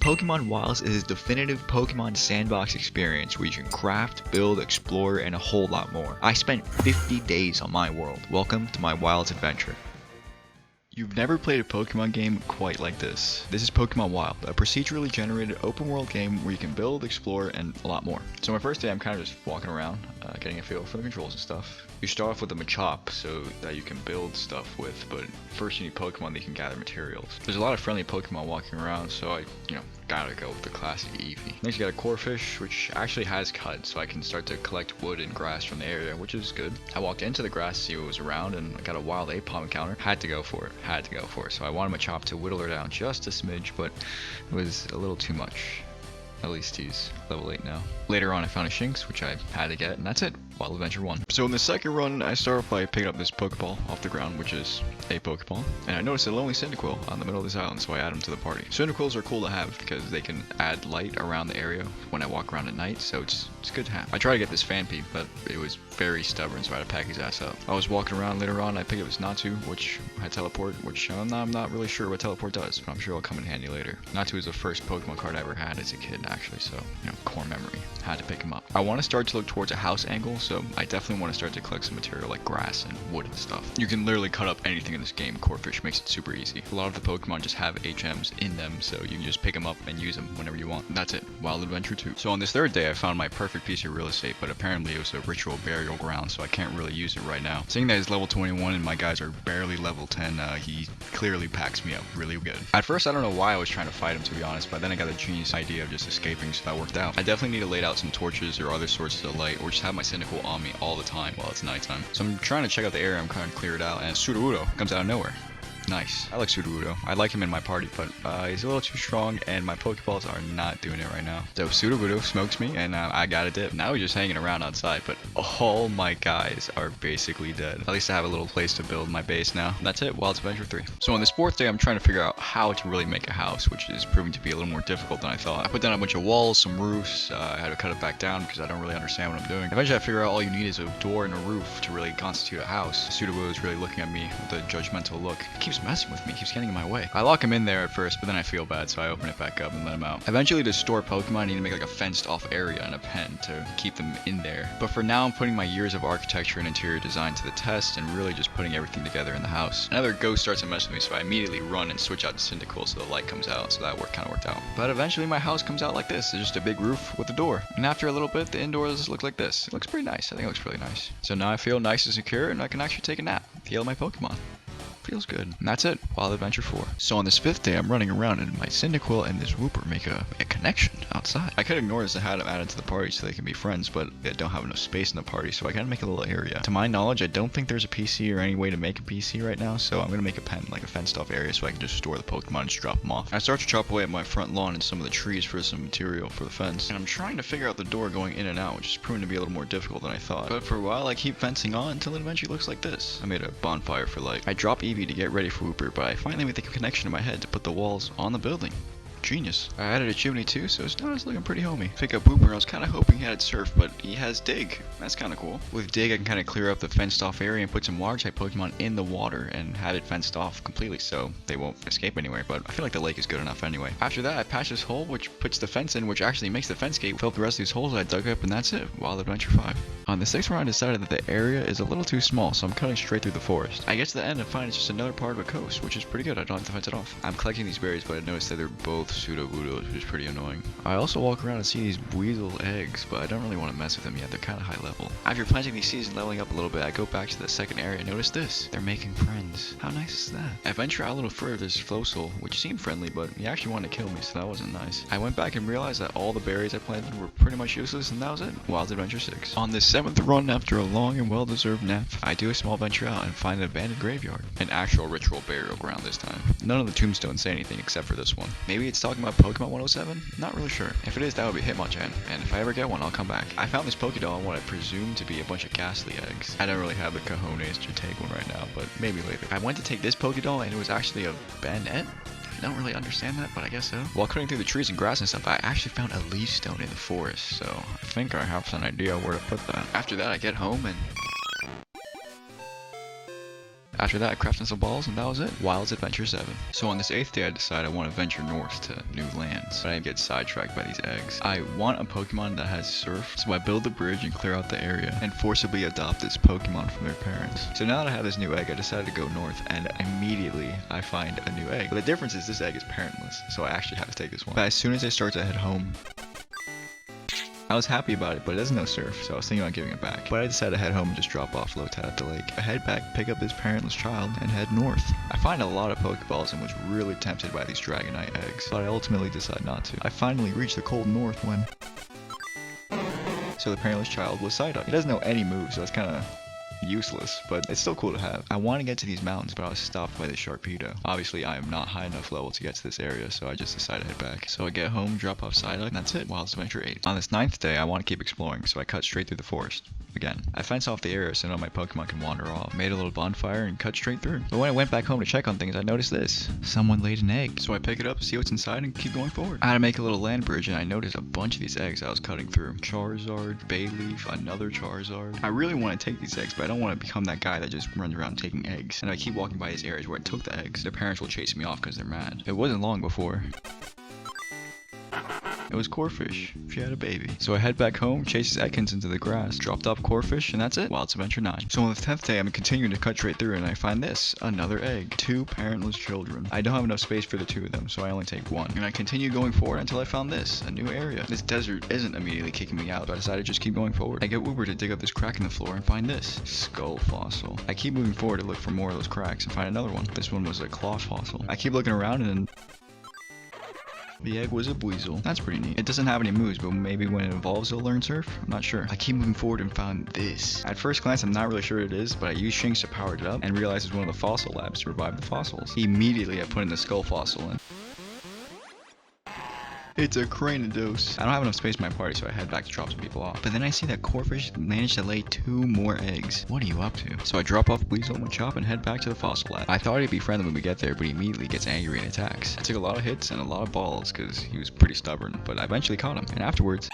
Pokemon Wilds is a definitive Pokemon sandbox experience where you can craft, build, explore, and a whole lot more. I spent 50 days on my world. Welcome to my Wilds adventure. You've never played a Pokemon game quite like this. This is Pokemon Wild, a procedurally generated open world game where you can build, explore, and a lot more. So my first day I'm kind of just walking around, getting a feel for the controls and stuff. You start off with a Machop so that you can build stuff with, but first you need Pokemon that you can gather materials. There's a lot of friendly Pokemon walking around, so I, gotta go with the classic Eevee. Next you got a Corphish, which actually has cuts, so I can start to collect wood and grass from the area, which is good. I walked into the grass to see what was around, and I got a wild Apom encounter. Had to go for it. So I wanted Machop to whittle her down just a smidge, but it was a little too much. At least he's level 8 now. Later on I found a Shinx, which I had to get, and that's it. Wild Adventure 1. So in the second run, I start off by picking up this Pokeball off the ground, which is a Pokeball. And I noticed a lonely Cyndaquil on the middle of this island, so I add him to the party. Cyndaquils are cool to have because they can add light around the area when I walk around at night, so it's good to have. I tried to get this Phanpy, but it was very stubborn, so I had to pack his ass up. I was walking around later on, I picked up this Natu, which had Teleport, which I'm not really sure what Teleport does, but I'm sure it'll come in handy later. Natu is the first Pokemon card I ever had as a kid, actually, so, core memory. Had to pick him up. I want to start to look towards a house angle, so I definitely want to start to collect some material like grass and wood and stuff. You can literally cut up anything in this game. Corphish makes it super easy. A lot of the Pokemon just have HMs in them, so you can just pick them up and use them whenever you want. That's it. Wild Adventure 2. So on this third day, I found my perfect piece of real estate, but apparently it was a ritual burial ground, so I can't really use it right now. Seeing that he's level 21 and my guys are barely level 10, he clearly packs me up really good. At first, I don't know why I was trying to fight him, to be honest, but then I got a genius idea of just escaping, so that worked out. I definitely need to lay out some torches or other sources of light, or just have my Cyndaquil on me all the time while it's nighttime. So I'm trying to check out the area. I'm kind of clear it out, and Sudowoodo comes out of nowhere. Nice. I like Sudowoodo. I like him in my party, but he's a little too strong, and my Pokeballs are not doing it right now. So Sudowoodo smokes me, and I got a dip. Now he's just hanging around outside, but all my guys are basically dead. At least I have a little place to build my base now. That's it. Wild Adventure 3. So on this fourth day, I'm trying to figure out how to really make a house, which is proving to be a little more difficult than I thought. I put down a bunch of walls, some roofs. I had to cut it back down because I don't really understand what I'm doing. Eventually, I figure out all you need is a door and a roof to really constitute a house. Sudowoodo is really looking at me with a judgmental look. He keeps messing with me. He keeps getting in my way. I lock him in there at first, but then I feel bad, so I open it back up and let him out. Eventually, to store Pokemon, I need to make like a fenced off area and a pen to keep them in there. But for now, I'm putting my years of architecture and interior design to the test and really just putting everything together in the house. Another ghost starts to mess with me, so I immediately run and switch out to Cyndaquil so the light comes out, so that kind of worked out. But eventually, my house comes out like this. It's just a big roof with a door. And after a little bit, the indoors look like this. It looks pretty nice. I think it looks really nice. So now I feel nice and secure, and I can actually take a nap, heal my Pokemon. Feels good. And that's it. Wild Adventure 4. So on this fifth day, I'm running around and my Cyndaquil and this Wooper make a connection outside. I could ignore this. I had them added to the party so they can be friends, but they don't have enough space in the party, so I gotta make a little area. To my knowledge, I don't think there's a PC or any way to make a PC right now, so I'm gonna make a pen, like a fenced off area, so I can just store the Pokemon and just drop them off. I start to chop away at my front lawn and some of the trees for some material for the fence, and I'm trying to figure out the door going in and out, which is proving to be a little more difficult than I thought. But for a while, I keep fencing on until it eventually looks like this. I made a bonfire for light. I drop Eevee to get ready for Wooper, but I finally made the connection in my head to put the walls on the building. Genius. I added a chimney too, so now it's looking pretty homey. Pick up Wooper, I was kind of hoping he had Surf, but he has Dig. That's kind of cool. With Dig, I can kind of clear up the fenced off area and put some water type Pokemon in the water and have it fenced off completely so they won't escape anywhere, but I feel like the lake is good enough anyway. After that, I patch this hole, which puts the fence in, which actually makes the fence gate. Fill up the rest of these holes I dug up, and that's it. Wild Adventure 5. On the sixth round, I decided that the area is a little too small, so I'm cutting straight through the forest. I get to the end and find it's just another part of a coast, which is pretty good. I don't have to fence it off. I'm collecting these berries, but I noticed that they're both Sudowoodos, which is pretty annoying. I also walk around and see these weasel eggs, but I don't really want to mess with them yet. They're kind of high level. After planting these seeds and leveling up a little bit, I go back to the second area and notice this. They're making friends. How nice is that? I venture out a little further. There's Floatzel, which seemed friendly, but he actually wanted to kill me, so that wasn't nice. I went back and realized that all the berries I planted were pretty much useless, and that was it. Wild Adventure 6. On this seventh run, after a long and well-deserved nap, I do a small venture out and find an abandoned graveyard. An actual ritual burial ground this time. None of the tombstones say anything except for this one. Maybe it's talking about Pokemon 107? Not really sure. If it is, that would be Hitmonchan, and if I ever get one, I'll come back. I found this Pokédoll on what I presume to be a bunch of Ghastly eggs. I don't really have the cojones to take one right now, but maybe later. I went to take this Pokédoll, and it was actually a Banette? I don't really understand that, but I guess so. While cutting through the trees and grass and stuff, I actually found a leaf stone in the forest, so I think I have an idea where to put that. After that, I get home and After that, I crafted some balls, and that was it. Wilds Adventure 7. So on this 8th day, I decided I want to venture north to new lands, but I get sidetracked by these eggs. I want a Pokemon that has Surf, so I build the bridge and clear out the area, and forcibly adopt this Pokemon from their parents. So now that I have this new egg, I decided to go north, and immediately I find a new egg. But the difference is this egg is parentless, so I actually have to take this one. But as soon as I start to head home, I was happy about it, but it doesn't know Surf, so I was thinking about giving it back. But I decided to head home and just drop off Lotad at the lake. I head back, pick up this parentless child, and head north. I find a lot of Pokeballs and was really tempted by these Dragonite eggs, but I ultimately decide not to. I finally reached the cold north when... So the parentless child was Psyduck. He doesn't know any moves, so that's kind of useless, but it's still cool to have. I want to get to these mountains, but I was stopped by the Sharpedo. Obviously, I am not high enough level to get to this area, so I just decided to head back. So I get home, drop off Psyduck, and that's it. Wilds Adventure 8. On this 9th day, I want to keep exploring, so I cut straight through the forest. Again, I fence off the area so none of my Pokemon can wander off. Made a little bonfire and cut straight through. But when I went back home to check on things, I noticed this. Someone laid an egg. So I pick it up, see what's inside, and keep going forward. I had to make a little land bridge, and I noticed a bunch of these eggs I was cutting through. Charizard, Bayleaf, another Charizard. I really want to take these eggs, but I don't want to become that guy that just runs around taking eggs. And I keep walking by these areas where I took the eggs. Their parents will chase me off because they're mad. It wasn't long before it was Corphish. She had a baby. So I head back home, chases Ekans into the grass, dropped off Corphish, and that's it. Wilds Adventure 9. So on the 10th day, I'm continuing to cut straight through, and I find this. Another egg. 2 parentless children. I don't have enough space for the 2 of them, so I only take 1. And I continue going forward until I found this. A new area. This desert isn't immediately kicking me out, so I decided to just keep going forward. I get Uber to dig up this crack in the floor and find this. Skull fossil. I keep moving forward to look for more of those cracks and find another one. This one was a claw fossil. I keep looking around and the egg was a Buizel. That's pretty neat. It doesn't have any moves, but maybe when it evolves it'll learn Surf? I'm not sure. I keep moving forward and found this. At first glance I'm not really sure what it is, but I used Shinx to power it up and realized it's one of the fossil labs to revive the fossils. Immediately I put in the skull fossil and it's a Cranidos. I don't have enough space in my party, so I head back to drop some people off. But then I see that Corphish managed to lay 2 more eggs. What are you up to? So I drop off Buizel and Machop and head back to the fossil lab. I thought he'd be friendly when we get there, but he immediately gets angry and attacks. I took a lot of hits and a lot of balls because he was pretty stubborn, but I eventually caught him. And afterwards,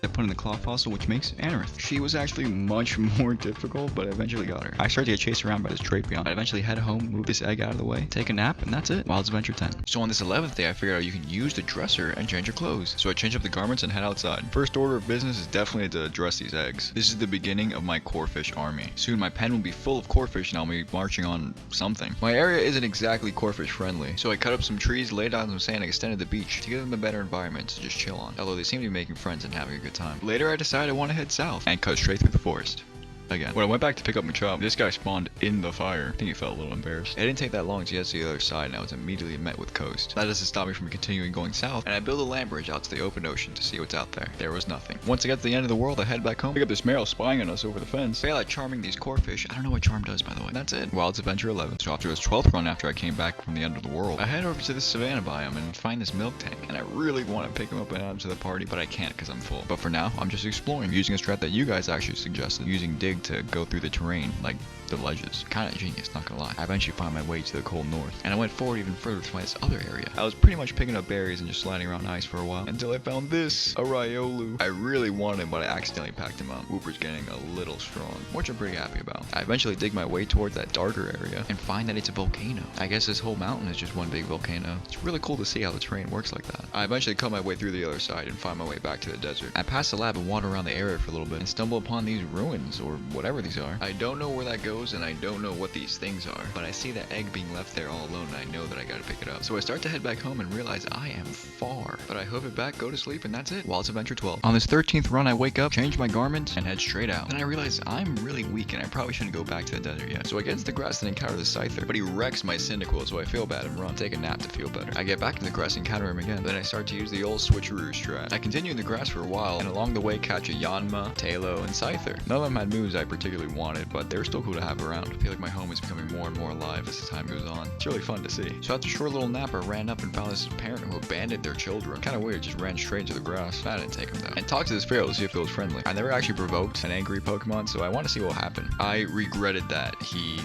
I put in the claw fossil, which makes Anorith. She was actually much more difficult, but I eventually got her. I started to get chased around by this Trapeon. I eventually head home, move this egg out of the way, take a nap, and that's it. Wilds Adventure 10. So on this 11th day, I figured out you can use the dresser and change your clothes. So I change up the garments and head outside. First order of business is definitely to dress these eggs. This is the beginning of my Corphish army. Soon my pen will be full of Corphish and I'll be marching on something. My area isn't exactly Corphish friendly, so I cut up some trees, laid down some sand, and extended the beach to give them a better environment to just chill on. Although they seem to be making friends and having a good time. Later I decided I want to head south and cut straight through the forest. Again. When I went back to pick up Machop, this guy spawned in the fire. I think he felt a little embarrassed. It didn't take that long to get to the other side, and I was immediately met with Coast. That doesn't stop me from continuing going south, and I build a land bridge out to the open ocean to see what's out there. There was nothing. Once I got to the end of the world, I head back home, pick up this Meryl spying on us over the fence. Fail at charming these Corphish. I don't know what charm does, by the way. That's it. Wilds Adventure 11. So after this 12th run after I came back from the end of the world, I head over to this savannah biome and find this milk tank, and I really want to pick him up and add him to the party, but I can't because I'm full. But for now, I'm just exploring, using a strat that you guys actually suggested, using dig to go through the terrain, like the ledges. Kinda genius, not gonna lie. I eventually found my way to the cold north, and I went forward even further to find this other area. I was pretty much picking up berries and just sliding around ice for a while, until I found this, a Riolu. I really wanted him, but I accidentally packed him out. Wooper's getting a little strong, which I'm pretty happy about. I eventually dig my way towards that darker area, and find that it's a volcano. I guess this whole mountain is just one big volcano. It's really cool to see how the terrain works like that. I eventually cut my way through the other side and find my way back to the desert. I pass the lab and wander around the area for a little bit, and stumble upon these ruins, or whatever these are. I don't know where that goes, and I don't know what these things are, but I see that egg being left there all alone, and I know that I gotta pick it up. So I start to head back home and realize I am far, but I hoof it back, go to sleep, and that's it. Wilds Adventure 12. On this 13th run, I wake up, change my garment, and head straight out. Then I realize I'm really weak, and I probably shouldn't go back to the desert yet. So I get into the grass and encounter the Scyther, but he wrecks my Cyndaquil, so I feel bad and run. Take a nap to feel better. I get back in the grass and encounter him again, then I start to use the old switcheroo strat. I continue in the grass for a while, and along the way catch a Yanma, Tailo, and Scyther. None of them had moves I particularly wanted, but they were still cool to have around. I feel like my home is becoming more and more alive as the time goes on. It's really fun to see. So after a short little nap, I ran up and found this parent who abandoned their children. Kinda weird, just ran straight into the grass. I didn't take him though. And talked to this feral to see if it was friendly. I never actually provoked an angry Pokemon, so I want to see what happened. I regretted that.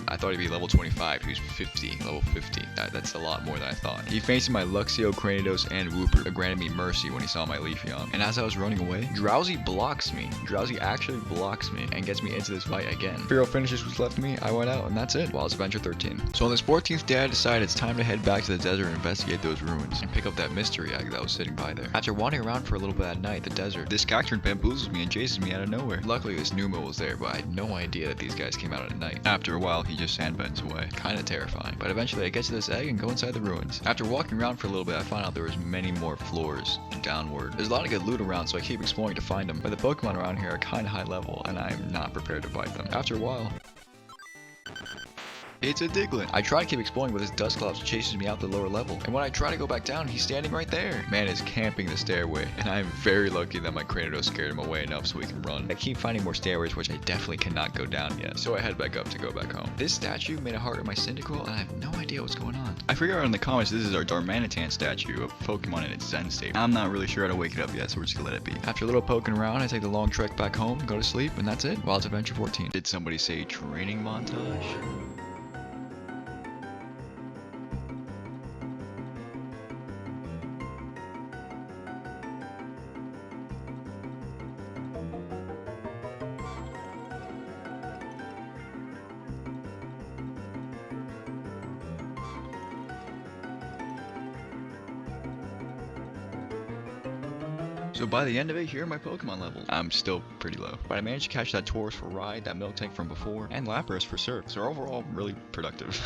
I thought he'd be level 25, he was 50, level 50. That's a lot more than I thought. He faced my Luxio, Cranidos, and Wooper, but granted me mercy when he saw my Leafeon. And as I was running away, Drowsy blocks me. Drowsy actually blocks me and gets me into this fight again. Firo finishes what's left of me, I went out, and that's it. Wilds Adventure 13. So on this 14th day, I decided it's time to head back to the desert and investigate those ruins, and pick up that mystery egg that was sitting by there. After wandering around for a little bit at night, the desert, this cacturn bamboozles me and chases me out of nowhere. Luckily, this Numa was there, but I had no idea that these guys came out at night. After a while, he just sandbends away. Kinda terrifying. But eventually, I get to this egg and go inside the ruins. After walking around for a little bit, I find out there was many more floors downward. There's a lot of good loot around, so I keep exploring to find them. But the Pokemon around here are kinda high level, and I'm not prepared to fight them. After a while, it's a Diglett. I try to keep exploring, but this Dusclops chases me out the lower level. And when I try to go back down, he's standing right there. Man is camping the stairway, and I'm very lucky that my Cranidos scared him away enough so he can run. I keep finding more stairways, which I definitely cannot go down yet. So I head back up to go back home. This statue made a heart in my Cyndaquil, and I have no idea what's going on. I figure out in the comments this is our Darmanitan statue of Pokemon in its Zen state. I'm not really sure how to wake it up yet, so we're just gonna let it be. After a little poking around, I take the long trek back home, go to sleep, and that's it. Wilds Adventure 14. Did somebody say training montage? So by the end of it, here are my Pokemon levels. I'm still pretty low, but I managed to catch that Tauros for Ride, that Miltank from before, and Lapras for Surf. So overall, really productive.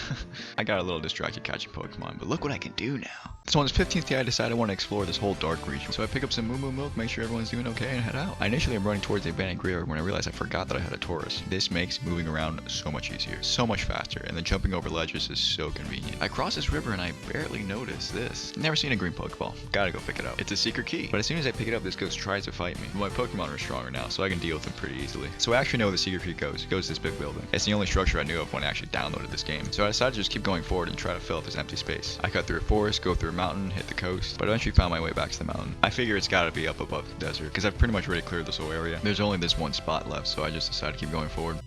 I got a little distracted catching Pokemon, but look what I can do now. So on this 15th day, I decided I want to explore this whole dark region. So I pick up some Moo Milk, make sure everyone's doing okay, and head out. I initially am running towards the abandoned graveyard when I realized I forgot that I had a Tauros. This makes moving around so much easier, so much faster, and then jumping over ledges is so convenient. I cross this river and I barely notice this. Never seen a green Pokeball. Gotta go pick it up. It's a secret key, but as soon as I pick it up, this ghost tries to fight me. My Pokemon are stronger now, so I can deal with them pretty easily. So I actually know where the secret key goes. It goes to this big building. It's the only structure I knew of when I actually downloaded this game. So I decided to just keep going forward and try to fill up this empty space. I cut through a forest, go through a mountain, hit the coast, but eventually found my way back to the mountain. I figure it's gotta be up above the desert, because I've pretty much already cleared this whole area. There's only this one spot left, so I just decided to keep going forward.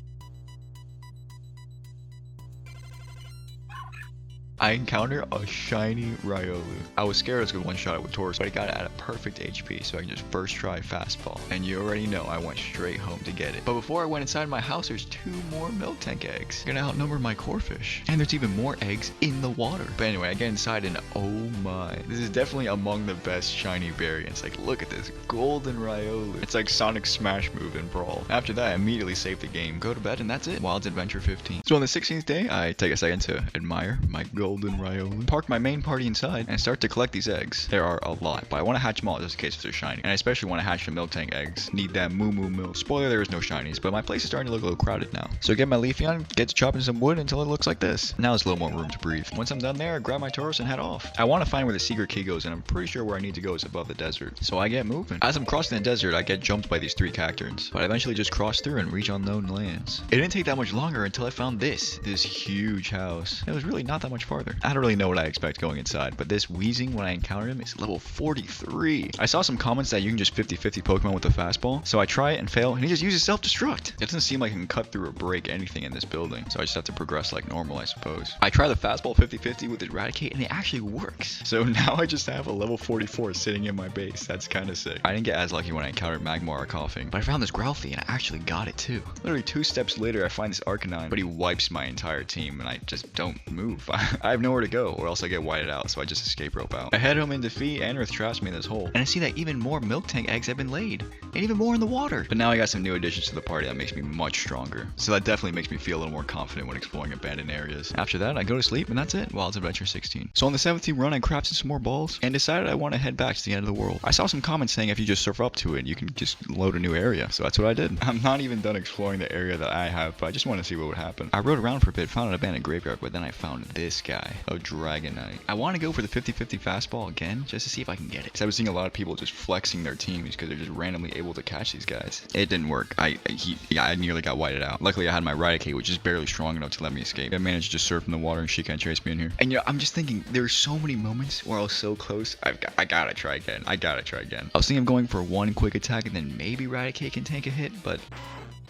I encounter a shiny Riolu. I was scared I was gonna one-shot it with Tauros, but I got it at a perfect HP, so I can just first try fastball. And you already know I went straight home to get it. But before I went inside my house, there's 2 more Miltank eggs. Gonna outnumber my Corphish. And there's even more eggs in the water. But anyway, I get inside and oh my. This is definitely among the best shiny variants. Like, look at this golden Riolu. It's like Sonic Smash move in Brawl. After that, I immediately save the game, go to bed, and that's it. Wilds Adventure 15. So on the 16th day, I take a second to admire my golden Riolu, park my main party inside, and start to collect these eggs. There are a lot, but I want to hatch them all just in case if they're shiny. And I especially want to hatch the Miltank eggs. Need that Moo Milk. Spoiler, there is no shinies, but my place is starting to look a little crowded now. So get my Leafeon, get to chopping some wood until it looks like this. Now there's a little more room to breathe. Once I'm done there, I grab my Tauros and head off. I want to find where the secret key goes, and I'm pretty sure where I need to go is above the desert. So I get moving. As I'm crossing the desert, I get jumped by these 3 cacturns, but I eventually just cross through and reach unknown lands. It didn't take that much longer until I found this huge house. It was really not that much farther. I don't really know what I expect going inside, but this Weezing, when I encountered him, is level 43. I saw some comments that you can just 50-50 Pokemon with a fastball, so I try it and fail, and he just uses self-destruct. It doesn't seem like I can cut through or break anything in this building, so I just have to progress like normal, I suppose. I try the fastball 50-50 with Eradicate, and it actually works. So now I just have a level 44 sitting in my base. That's kind of sick. I didn't get as lucky when I encountered Magmar or Coughing, but I found this Growlithe, and I actually got it too. Literally 2 steps later, I find this Arcanine, but he wipes my entire team, and I just don't move. I have nowhere to go, or else I get whited out, so I just escape rope out. I head home in defeat, Anorith traps me in this hole, and I see that even more Miltank eggs have been laid, and even more in the water. But now I got some new additions to the party that makes me much stronger, so that definitely makes me feel a little more confident when exploring abandoned areas. After that, I go to sleep, and that's it. Wilds Adventure 16. So on the 17th run, I crafted some more balls, and decided I want to head back to the end of the world. I saw some comments saying if you just surf up to it, you can just load a new area, so that's what I did. I'm not even done exploring the area that I have, but I just want to see what would happen. I rode around for a bit, found an abandoned graveyard, but then I found this guy, a Dragonite. I want to go for the 50-50 fastball again, just to see if I can get it. Because I was seeing a lot of people just flexing their teams because they're just randomly able to catch these guys. It didn't work. I nearly got whited out. Luckily, I had my Raticate, which is barely strong enough to let me escape. I managed to just surf in the water and she can't chase me in here. And yeah, I'm just thinking, there's so many moments where I was so close. I gotta try again. I gotta try again. I was thinking of going for one quick attack and then maybe Raticate can tank a hit, but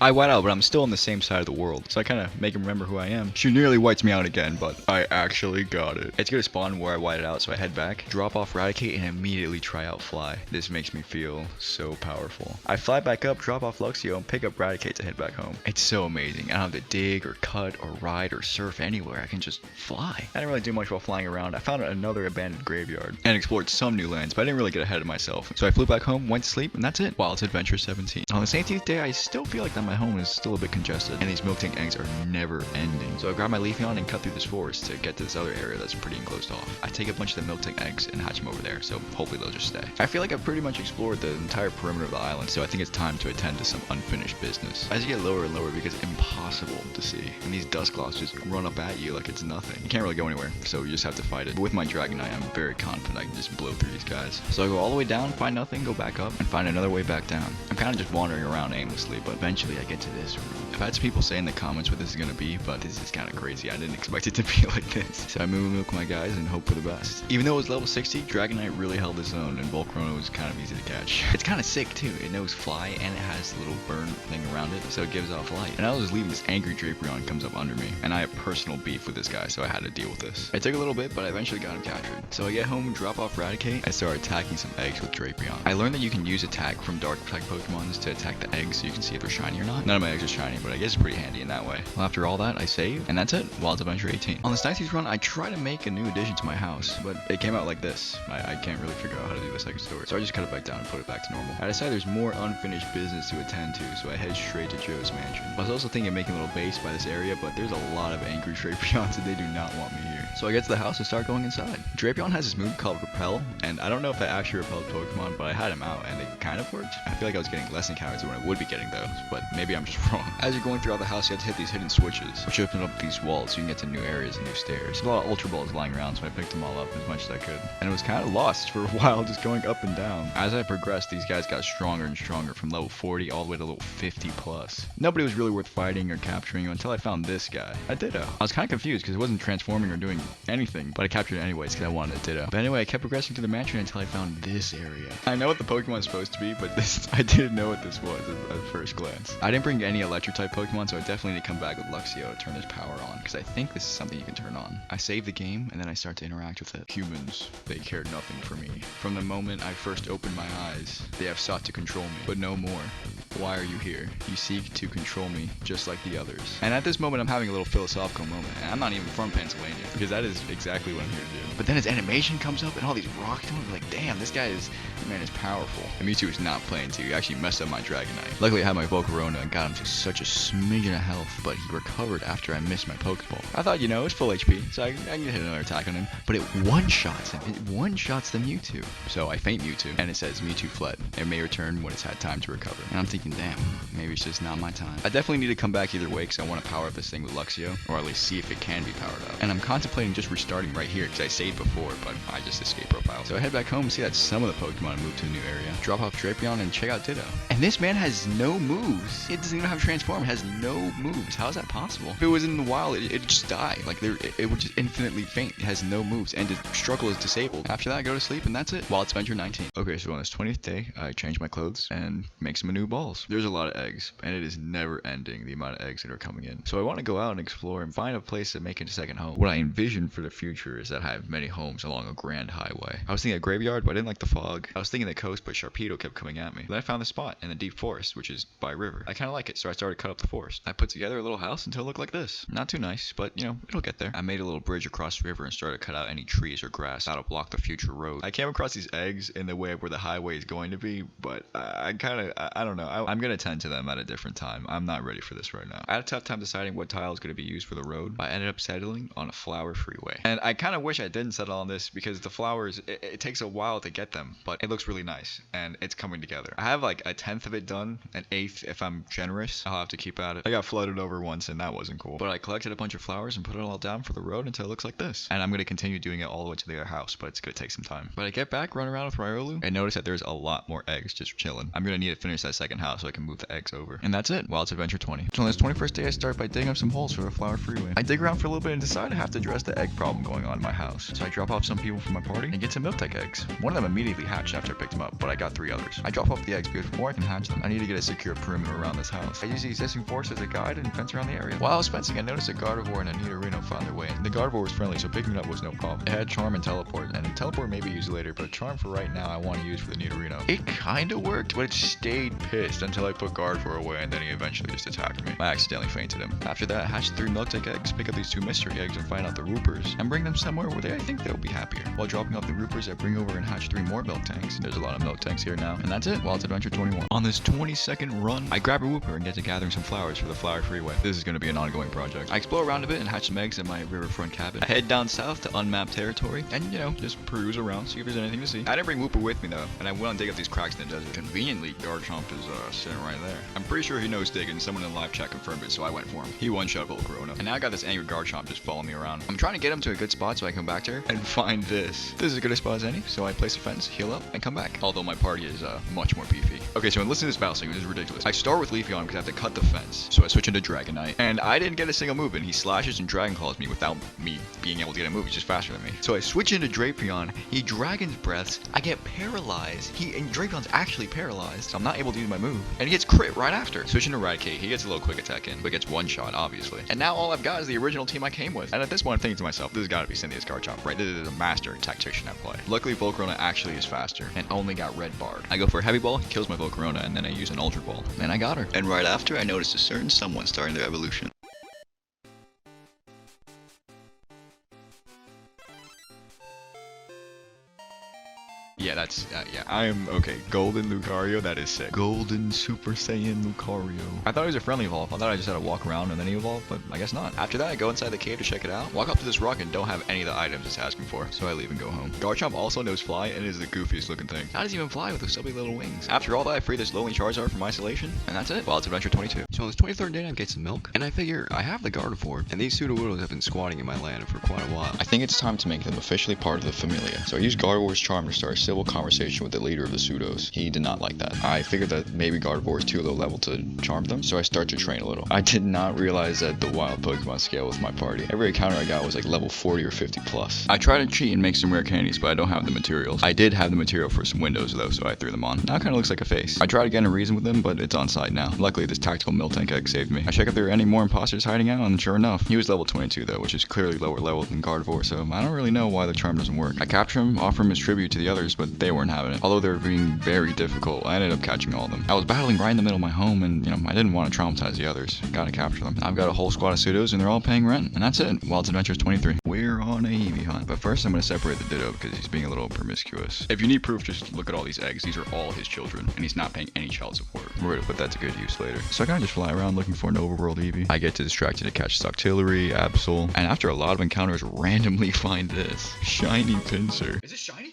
I white out, but I'm still on the same side of the world, so I kind of make him remember who I am. She nearly whites me out again, but I actually got it. It's gonna spawn where I whited out, so I head back, drop off Eradicate, and immediately try out Fly. This makes me feel so powerful. I fly back up, drop off Luxio, and pick up Eradicate to head back home. It's so amazing. I don't have to dig or cut or ride or surf anywhere. I can just fly. I didn't really do much while flying around. I found another abandoned graveyard and explored some new lands, but I didn't really get ahead of myself. So I flew back home, went to sleep, and that's it. Wilds Adventure 17. On the 18th day, I still feel like that my home is still a bit congested, and these milk tank eggs are never ending. So I grab my Leafeon and cut through this forest to get to this other area that's pretty enclosed off. I take a bunch of the milk tank eggs and hatch them over there, so hopefully they'll just stay. I feel like I've pretty much explored the entire perimeter of the island, so I think it's time to attend to some unfinished business. As you get lower and lower, it becomes impossible to see, and these Dusclops just run up at you like it's nothing. You can't really go anywhere, so you just have to fight it. But with my Dragonite, I'm very confident I can just blow through these guys. So I go all the way down, find nothing, go back up, and find another way back down. I'm kind of just wandering around aimlessly, but eventually I get to this room. I've had some people say in the comments what this is going to be, but this is kind of crazy. I didn't expect it to be like this. So I milk my guys and hope for the best. Even though it was level 60, Dragonite really held its own, and Volcarona was kind of easy to catch. It's kind of sick too. It knows Fly, and it has a little burn thing around it, so it gives off light. And I was just leaving, this angry Drapion comes up under me, and I have personal beef with this guy, so I had to deal with this. It took a little bit, but I eventually got him captured. So I get home, drop off Eradicate, I start attacking some eggs with Drapion. I learned that you can use attack from dark type Pokemons to attack the eggs, so you can see if they're shiny or not. None of my eggs are shiny, but I guess it's pretty handy in that way. Well, after all that, I save, and that's it. Wilds Adventure 18. On this 90s run, I try to make a new addition to my house, but it came out like this. I can't really figure out how to do the second story, so I just cut it back down and put it back to normal. I decided there's more unfinished business to attend to, so I head straight to Joe's mansion. I was also thinking of making a little base by this area, but there's a lot of angry Drapions and they do not want me here. So I get to the house and start going inside. Drapion has this move called Repel, and I don't know if that actually repelled Pokemon, but I had him out and it kind of worked. I feel like I was getting less encounters than I would be getting those, but maybe I'm just wrong. As you're going throughout the house, you have to hit these hidden switches, which open up these walls so you can get to new areas and new stairs. There's a lot of Ultra Balls lying around, so I picked them all up as much as I could. And it was kind of lost for a while, just going up and down. As I progressed, these guys got stronger and stronger from level 40 all the way to level 50 plus. Nobody was really worth fighting or capturing until I found this guy, a Ditto. I was kind of confused because it wasn't transforming or doing anything, but I captured it anyways because I wanted a Ditto. But anyway, I kept progressing through the mansion until I found this area. I know what the Pokemon is supposed to be, but this I didn't know what this was at first glance. I didn't bring any electric type Pokemon, so I definitely need to come back with Luxio to turn his power on, because I think this is something you can turn on. I save the game and then I start to interact with it. Humans, they cared nothing for me. From the moment I first opened my eyes, they have sought to control me, but no more. Why are you here? You seek to control me, just like the others. And at this moment, I'm having a little philosophical moment, and I'm not even from Pennsylvania, because that is exactly what I'm here to do. But then his animation comes up, and all these rocks come up, like, damn, this man is powerful. And Mewtwo is not playing too. He actually messed up my Dragonite. Luckily, I had my Volcarona and got him to such a smidgen of health, but he recovered after I missed my Pokeball. I thought, it's full HP, so I can hit another attack on him, but it one-shots him. It one-shots the Mewtwo. So I faint Mewtwo, and it says Mewtwo fled. It may return when it's had time to recover. And I'm thinking, damn, maybe it's just not my time. I definitely need to come back either way because I want to power up this thing with Luxio, or at least see if it can be powered up. And I'm contemplating just restarting right here because I saved before, but I just escaped profile. So I head back home and see that some of the Pokemon moved to a new area. Drop off Drapion and check out Ditto. And this man has no moves. It doesn't even have Transform. It has no moves. How is that possible? If it was in the wild, it'd just die. Like, it would just infinitely faint. It has no moves, and the struggle is disabled. After that, I go to sleep, and that's it. Wilds Adventure 19. Okay, so on this 20th day, I change my clothes and make some new balls. There's a lot of eggs, and it is never ending, the amount of eggs that are coming in. So I want to go out and explore and find a place to make it a second home. What I envision for the future is that I have many homes along a grand highway. I was thinking a graveyard, but I didn't like the fog. I was thinking the coast, but Sharpedo kept coming at me. Then I found the spot in the deep forest, which is by a river. I kind of like it, so I started to cut up the forest. I put together a little house until it looked like this. Not too nice, but it'll get there. I made a little bridge across the river and started to cut out any trees or grass that'll block the future road. I came across these eggs in the way of where the highway is going to be, but I don't know. I'm gonna tend to them at a different time. I'm not ready for this right now. I had a tough time deciding what tile is gonna be used for the road. I ended up settling on a flower freeway, and I kind of wish I didn't settle on this because the flowers, it takes a while to get them, but it looks really nice and it's coming together. I have like a 10th of it done, an 1/8 if I'm generous. I'll have to keep at it. I got flooded over once and that wasn't cool, but I collected a bunch of flowers and put it all down for the road until it looks like this. And I'm gonna continue doing it all the way to the other house, but it's gonna take some time. But I get back, run around with Riolu, and notice that there's a lot more eggs just chilling. I'm gonna need to finish that second house so I can move the eggs over. And that's it. Wilds Adventure 20. So on this 21st day, I start by digging up some holes for the flower freeway. I dig around for a little bit and decide I have to address the egg problem going on in my house. So I drop off some people from my party and get some Miltech eggs. One of them immediately hatched after I picked them up, but I got 3 others. I drop off the eggs because before I can hatch them, I need to get a secure perimeter around this house. I use the existing forest as a guide and fence around the area. While I was fencing, I noticed a Gardevoir and a Nidorino found their way in. The Gardevoir was friendly, so picking it up was no problem. It had Charm and Teleport, and Teleport may be used later, but Charm for right now I want to use for the Nidorino. It kinda worked, but it stayed pissed until I put Gardevoir away, and then he eventually just attacked me. I accidentally fainted him. After that, I hatched 3 Miltech eggs, pick up these 2 mystery eggs and find out the Roopers, and bring them somewhere where I think they'll be happier. While dropping off the Roopers, I bring over and hatch 3 more milk tanks. There's a lot of milk tanks here now, and that's it. Wild's Adventure 21. On this 20-second run, I grab a Wooper and get to gathering some flowers for the Flower Freeway. This is going to be an ongoing project. I explore around a bit and hatch some eggs in my riverfront cabin. I head down south to unmapped territory, and just peruse around, see if there's anything to see. I didn't bring Wooper with me though, and I went and dig up these cracks in the desert. Conveniently, Garchomp is sitting right there. I'm pretty sure he knows digging. Someone in the live chat confirmed it, so I went for him. He one-shot Volcarona, and now I got this angry Garchomp just following me around. I'm trying to get him to a good spot so I can come back to her and find this. This is as good a spot as any, so I place a fence, heal up, and come back. Although my party is much more beefy. Okay, so listen to this battle sequence. This is ridiculous. I start with Leafeon because I have to cut the fence, so I switch into Dragonite, and I didn't get a single move, and he slashes and Dragon Claws me without me being able to get a move. He's just faster than me. So I switch into Drapion. He Dragon's Breaths. I get paralyzed. And Drapion's actually paralyzed, so I'm not able to use my move, and he gets crit right after. Switching to Raticate, he gets a little quick attack in, but gets one shot, obviously. And now all I've got is the original team I came with. And at this point, I'm thinking to myself, this has got to be Cynthia's Garchomp, right? This is a master tactician at play. Luckily, Volcarona actually is faster, and only got red barred. I go for a heavy ball, he kills my Volcarona, and then I use an Ultra Ball, and I got her. And right after, I noticed a certain someone starting their evolution. Yeah, that's, I'm, okay, Golden Lucario, that is sick. Golden Super Saiyan Lucario. I thought he was a friendly evolve. I thought I just had to walk around and then he evolved, but I guess not. After that, I go inside the cave to check it out. Walk up to this rock and don't have any of the items it's asking for, so I leave and go home. Garchomp also knows fly and is the goofiest looking thing. How does he even fly with those stubby little wings? After all that, I free this lonely Charizard from isolation, and that's it. Well, it's Adventure 22. So on this 23rd day, I get some milk, and I figure I have the Gardevoir, and these Sudowoodos have been squatting in my land for quite a while. I think it's time to make them officially part of the Familia. So I use Gardevoir's charm to start a civil conversation with the leader of the Pseudos. He did not like that. I figured that maybe Gardevoir is too low level to charm them, so I start to train a little. I did not realize that the wild Pokemon scale with my party. Every encounter I got was like level 40 or 50 plus. I tried to cheat and make some rare candies, but I don't have the materials. I did have the material for some windows though, so I threw them on. Now it kind of looks like a face. I tried to get a reason with them, but it's on site now. Luckily, this tactical Miltank egg saved me. I check if there are any more imposters hiding out, and sure enough, he was level 22 though, which is clearly lower level than Gardevoir, so I don't really know why the charm doesn't work. I capture him, offer him as tribute to the others, but they weren't having it. Although they were being very difficult, I ended up catching all of them. I was battling right in the middle of my home, and I didn't want to traumatize the others. Gotta capture them. I've got a whole squad of Pseudos, and they're all paying rent, and that's it. Wild's Adventures 23. We're on a Eevee hunt, but first I'm gonna separate the Ditto because he's being a little promiscuous. If you need proof, just look at all these eggs. These are all his children, and he's not paying any child support. We're gonna put that to good use later. So I kinda just fly around looking for an overworld Eevee. I get distracted to catch Octillery, Absol, and after a lot of encounters, randomly find this shiny Pinsir. Is it shiny?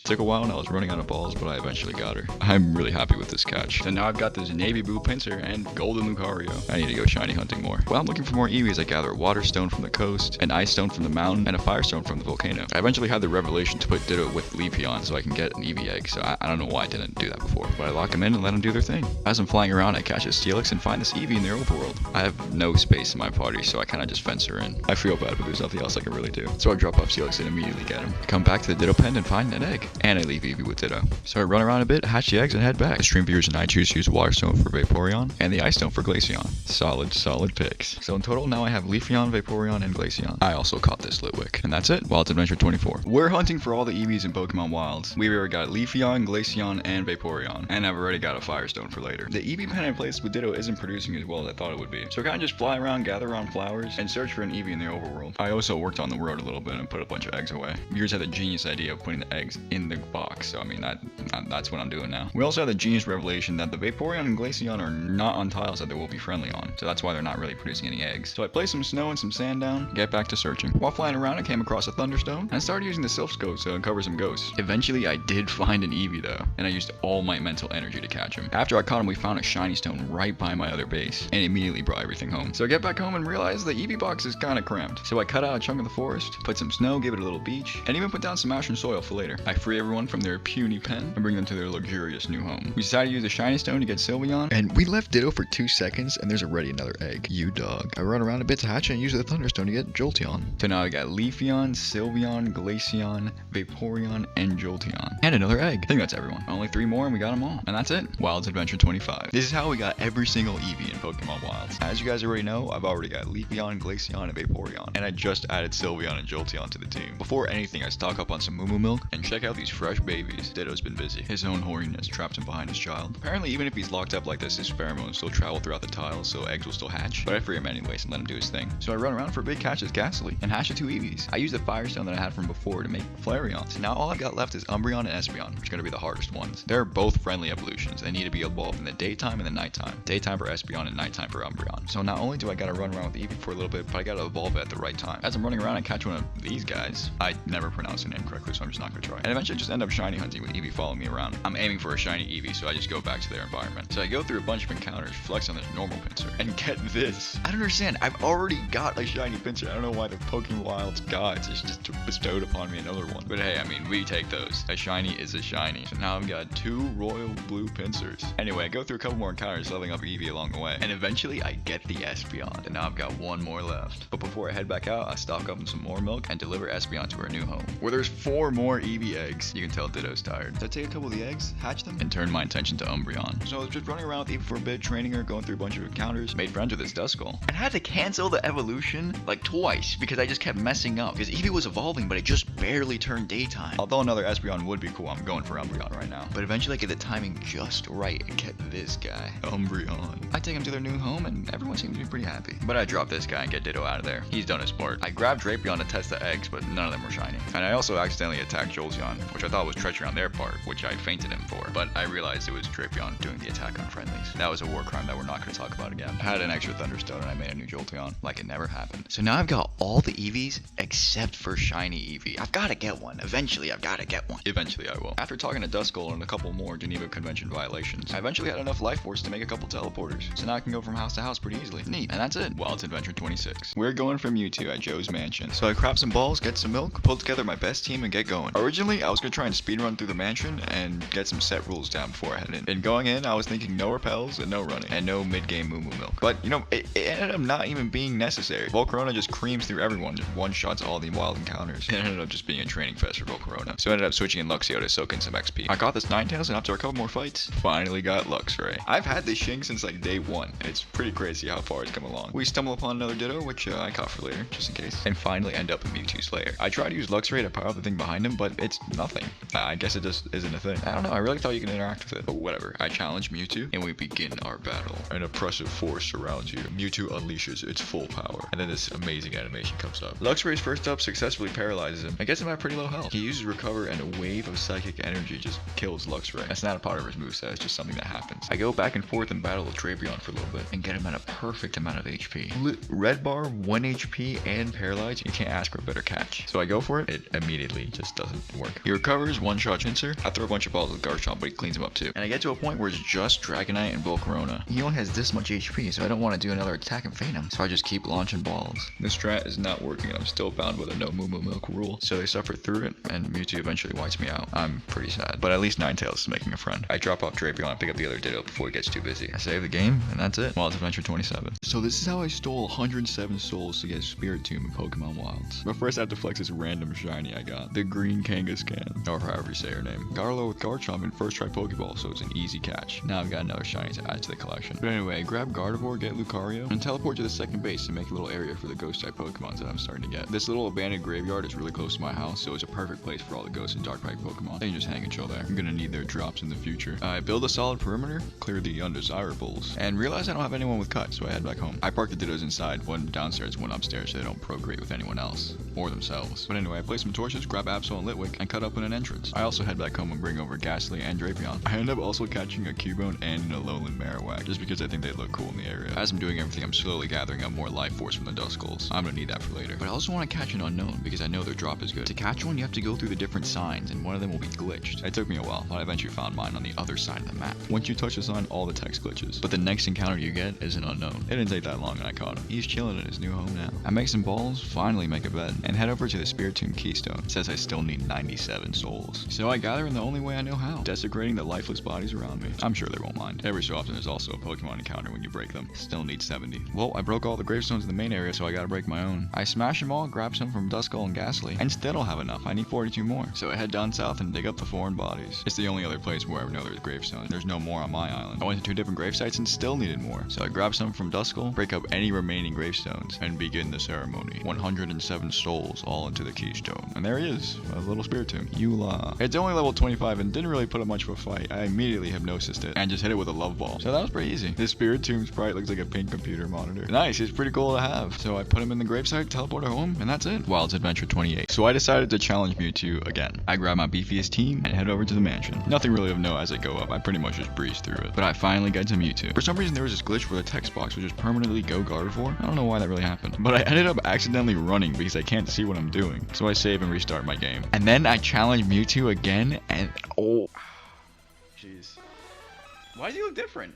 Took a while and I was running out of balls, but I eventually got her. I'm really happy with this catch. So now I've got this navy blue Pinsir and golden Lucario. I need to go shiny hunting more. While I'm looking for more Eevees, I gather a water stone from the coast, an ice stone from the mountain, and a fire stone from the volcano. I eventually had the revelation to put Ditto with Leafeon so I can get an Eevee egg, so I don't know why I didn't do that before. But I lock them in and let them do their thing. As I'm flying around, I catch a Steelix and find this Eevee in their overworld. I have no space in my party, so I kind of just fence her in. I feel bad, but there's nothing else I can really do. So I drop off Steelix and immediately get him. I come back to the Ditto pen and find an egg. And I leave Eevee with Ditto. So I run around a bit, hatch the eggs, and head back. The stream viewers and I choose to use Water Stone for Vaporeon and the Ice Stone for Glaceon. Solid picks. So in total, now I have Leafeon, Vaporeon, and Glaceon. I also caught this Litwick. And that's it. Wild's Adventure 24. We're hunting for all the Eevees in Pokemon Wilds. We've already got Leafeon, Glaceon, and Vaporeon. And I've already got a Firestone for later. The Eevee pen I placed with Ditto isn't producing as well as I thought it would be. So I kind of just fly around, gather around flowers, and search for an Eevee in the overworld. I also worked on the road a little bit and put a bunch of eggs away. Viewers had the genius idea of putting the eggs in the box. So I mean, that's what I'm doing now. We also have the genius revelation that the Vaporeon and Glaceon are not on tiles that they will be friendly on, so that's why they're not really producing any eggs. So I place some snow and some sand down, get back to searching. While flying around, I came across a Thunderstone and started using the Silph Scope to uncover some ghosts. Eventually, I did find an Eevee though, and I used all my mental energy to catch him. After I caught him, we found a shiny stone right by my other base, and immediately brought everything home. So I get back home and realize the Eevee box is kind of cramped. So I cut out a chunk of the forest, put some snow, give it a little beach, and even put down some ash and soil for later. I free everyone from their puny pen and bring them to their luxurious new home. We decided to use a shiny stone to get Sylveon, and we left Ditto for 2 seconds, and there's already another egg. You dog. I run around a bit to hatch and use the Thunderstone to get Jolteon. So now I got Leafeon, Sylveon, Glaceon, Vaporeon, and Jolteon. And another egg. I think that's everyone. Only 3 more and we got them all. And that's it. Wilds Adventure 25. This is how we got every single Eevee in Pokemon Wilds. As you guys already know, I've already got Leafeon, Glaceon, and Vaporeon. And I just added Sylveon and Jolteon to the team. Before anything, I stock up on some Moo Moo milk and check out these fresh babies. Ditto's been busy. His own horniness trapped him behind his child. Apparently, even if he's locked up like this, his pheromones still travel throughout the tiles, so eggs will still hatch. But I free him anyways and let him do his thing. So I run around for a big catch as Ghastly and hatch the 2 Eevees. I use the Firestone that I had from before to make Flareon. So now all I've got left is Umbreon and Espeon, which are going to be the hardest ones. They're both friendly evolutions. They need to be evolved in the daytime and the nighttime. Daytime for Espeon and nighttime for Umbreon. So not only do I gotta run around with Eevee for a little bit, but I gotta evolve it at the right time. As I'm running around, I catch one of these guys. I never pronounce the name correctly, so I'm just not gonna try. And eventually just end up shiny hunting with Eevee following me around. I'm aiming for a shiny Eevee, so I just go back to their environment. So I go through a bunch of encounters, flex on this normal pincer, and get this. I don't understand. I've already got a shiny pincer. I don't know why the Pokemon Wilds gods just bestowed upon me another one. But hey, I mean, we take those. A shiny is a shiny. So now I've got 2 royal blue pincers. Anyway, I go through a couple more encounters, leveling up Eevee along the way. And eventually I get the Espeon. And now I've got 1 more left. But before I head back out, I stock up on some more milk and deliver Espeon to our new home, where there's 4 more Eevee eggs. You can tell Ditto's tired. So I take a couple of the eggs, hatch them, and turn my attention to Umbreon. So I was just running around with Eevee for a bit, training her, going through a bunch of encounters, made friends with this Duskull, and had to cancel the evolution like twice because I just kept messing up. Because Eevee was evolving, but it just barely turned daytime. Although another Espeon would be cool, I'm going for Umbreon right now. But eventually I get the timing just right and get this guy, Umbreon. I take him to their new home and everyone seems to be pretty happy. But I drop this guy and get Ditto out of there. He's done his part. I grabbed Drapion to test the eggs, but none of them were shiny. And I also accidentally attacked Jolteon, which I thought was treachery on their part, which I feinted him for. But I realized it was Drapion doing the attack on friendlies. That was a war crime that we're not going to talk about again. I had an extra Thunderstone and I made a new Jolteon like it never happened. So now I've got all the Eevees except for shiny Eevee. I've got to get one. Eventually I've got to get one. Eventually I will. After talking to Duskull and a couple more Geneva Convention violations, I eventually had enough life force to make a couple teleporters. So now I can go from house to house pretty easily. Neat. And that's it. Wilds Adventure 26. We're going from Mewtwo at Joe's mansion. So I craft some balls, get some milk, pull together my best team and get going. Originally I was going to try and speedrun through the mansion and get some set rules down before I head in. And going in I was thinking no repels and no running and no mid-game Moo Moo milk. But you know, it ended up not even being necessary. Volcarona just creams through everyone, just one-shots all the wild encounters. It ended up just being a training fest for Volcarona. So I ended up switching in Luxio to soak in some XP. I got this Ninetales and after a couple more fights, finally got Luxray. I've had this Shing since like day 1. It's pretty crazy how far it's come along. We stumble upon another Ditto, which I caught for later, just in case. And finally end up in Mewtwo's lair. I try to use Luxray to power up the thing behind him, but it's nothing. I guess it just isn't a thing. I don't know, I really thought you could interact with it. But whatever, I challenge Mewtwo and we begin our battle. An oppressive force surrounds you. Mewtwo unleashes its full power. And then this amazing animation comes up. Luxray's first up successfully paralyzes him. I gets him at pretty low health. He uses recover and a wave of psychic energy just kills Luxray. That's not a part of his moveset, it's just something that happens. I go back and forth and battle with Drapion for a little bit and get him at a perfect amount of HP. Red bar, 1 HP and paralyzed. You can't ask for a better catch. So I go for it. It immediately just doesn't work. He recovers, one-shot Chincer. I throw a bunch of balls with Garchomp, but he cleans him up too. And I get to a point where it's just Dragonite and Volcarona. He only has this much HP, so I don't want to do another attack and feint him. So I just keep launching balls. This strat is not working and I'm still bound with a no Moo Moo milk rule. So they suffer through it and Mewtwo eventually wipes me out. I'm pretty sad. But at least Ninetales is making a friend. I drop off Drapion and pick up the other Ditto before he gets too busy. I save the game and that's it. Wilds Adventure 27. So this is how I stole 107 souls to get Spirit Tomb in Pokemon Wilds. But first I have to flex this random shiny I got. The green Kangaskhan. Or however you say her name. Garlo with Garchomp in first try Pokeball, so it's an easy catch. Now I've got another shiny to add to the collection. But anyway, grab Gardevoir, get Lucario, and teleport to the second base to make a little area for the ghost type Pokemon that I'm starting to get. This little abandoned graveyard is really close to my house, so it's a perfect place for all the ghost and dark type Pokemon. They can just hang and chill there. I'm gonna need their drops in the future. I build a solid perimeter, clear the undesirables, and realize I don't have anyone with cut, so I head back home. I park the Dittos inside, one downstairs, one upstairs, so they don't procreate with anyone else, or themselves. But anyway, I place some torches, grab Absol and Litwick, and cut open an entrance. I also head back home and bring over Ghastly and Drapion. I end up also catching a Cubone and an Alolan Marowak, just because I think they look cool in the area. As I'm doing everything, I'm slowly gathering up more life force from the Duskulls. I'm gonna need that for later. But I also want to catch an unknown, because I know their drop is good. To catch one, you have to go through the different signs, and one of them will be glitched. It took me a while, but I eventually found mine on the other side of the map. Once you touch the sign, all the text glitches. But the next encounter you get is an unknown. It didn't take that long and I caught him. He's chilling in his new home now. I make some balls, finally make a bed, and head over to the Spiritomb Keystone. It says I still need 96 87 souls. So I gather in the only way I know how, desecrating the lifeless bodies around me. I'm sure they won't mind. Every so often there's also a Pokemon encounter when you break them. Still need 70. Well, I broke all the gravestones in the main area, so I gotta break my own. I smash them all, grab some from Duskull and Ghastly, and still don't have enough. I need 42 more. So I head down south and dig up the foreign bodies. It's the only other place where I know there's gravestones. There's no more on my island. I went to 2 different grave sites and still needed more. So I grabbed some from Duskull, break up any remaining gravestones, and begin the ceremony. 107 souls all into the keystone. And there he is, a little Spiritomb. Eula. It's only level 25 and didn't really put up much of a fight. I immediately hypnosised it and just hit it with a love ball. So that was pretty easy. This Spiritomb sprite looks like a pink computer monitor. Nice, it's pretty cool to have. So I put him in the gravesite, teleported home, and that's it. Wilds Adventure 28. So I decided to challenge Mewtwo again. I grabbed my beefiest team and head over to the mansion. Nothing really of note as I go up. I pretty much just breezed through it. But I finally get to Mewtwo. For some reason there was this glitch where the text box would just permanently go Gardevoir. I don't know why that really happened. But I ended up accidentally running because I can't see what I'm doing. So I save and restart my game. And then I challenge Mewtwo again and oh. Jeez. Why does he look different?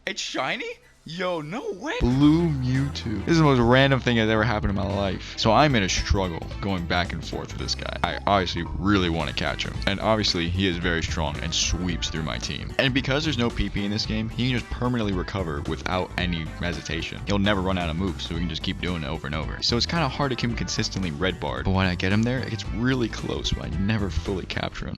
It's shiny? Yo, no way. Blue Mewtwo. This is the most random thing that's ever happened in my life. So I'm in a struggle going back and forth with this guy. I obviously really want to catch him. And obviously he is very strong and sweeps through my team. And because there's no PP in this game, he can just permanently recover without any hesitation. He'll never run out of moves, so we can just keep doing it over and over. So it's kind of hard to keep him consistently red barred. But when I get him there, it gets really close, but I never fully capture him.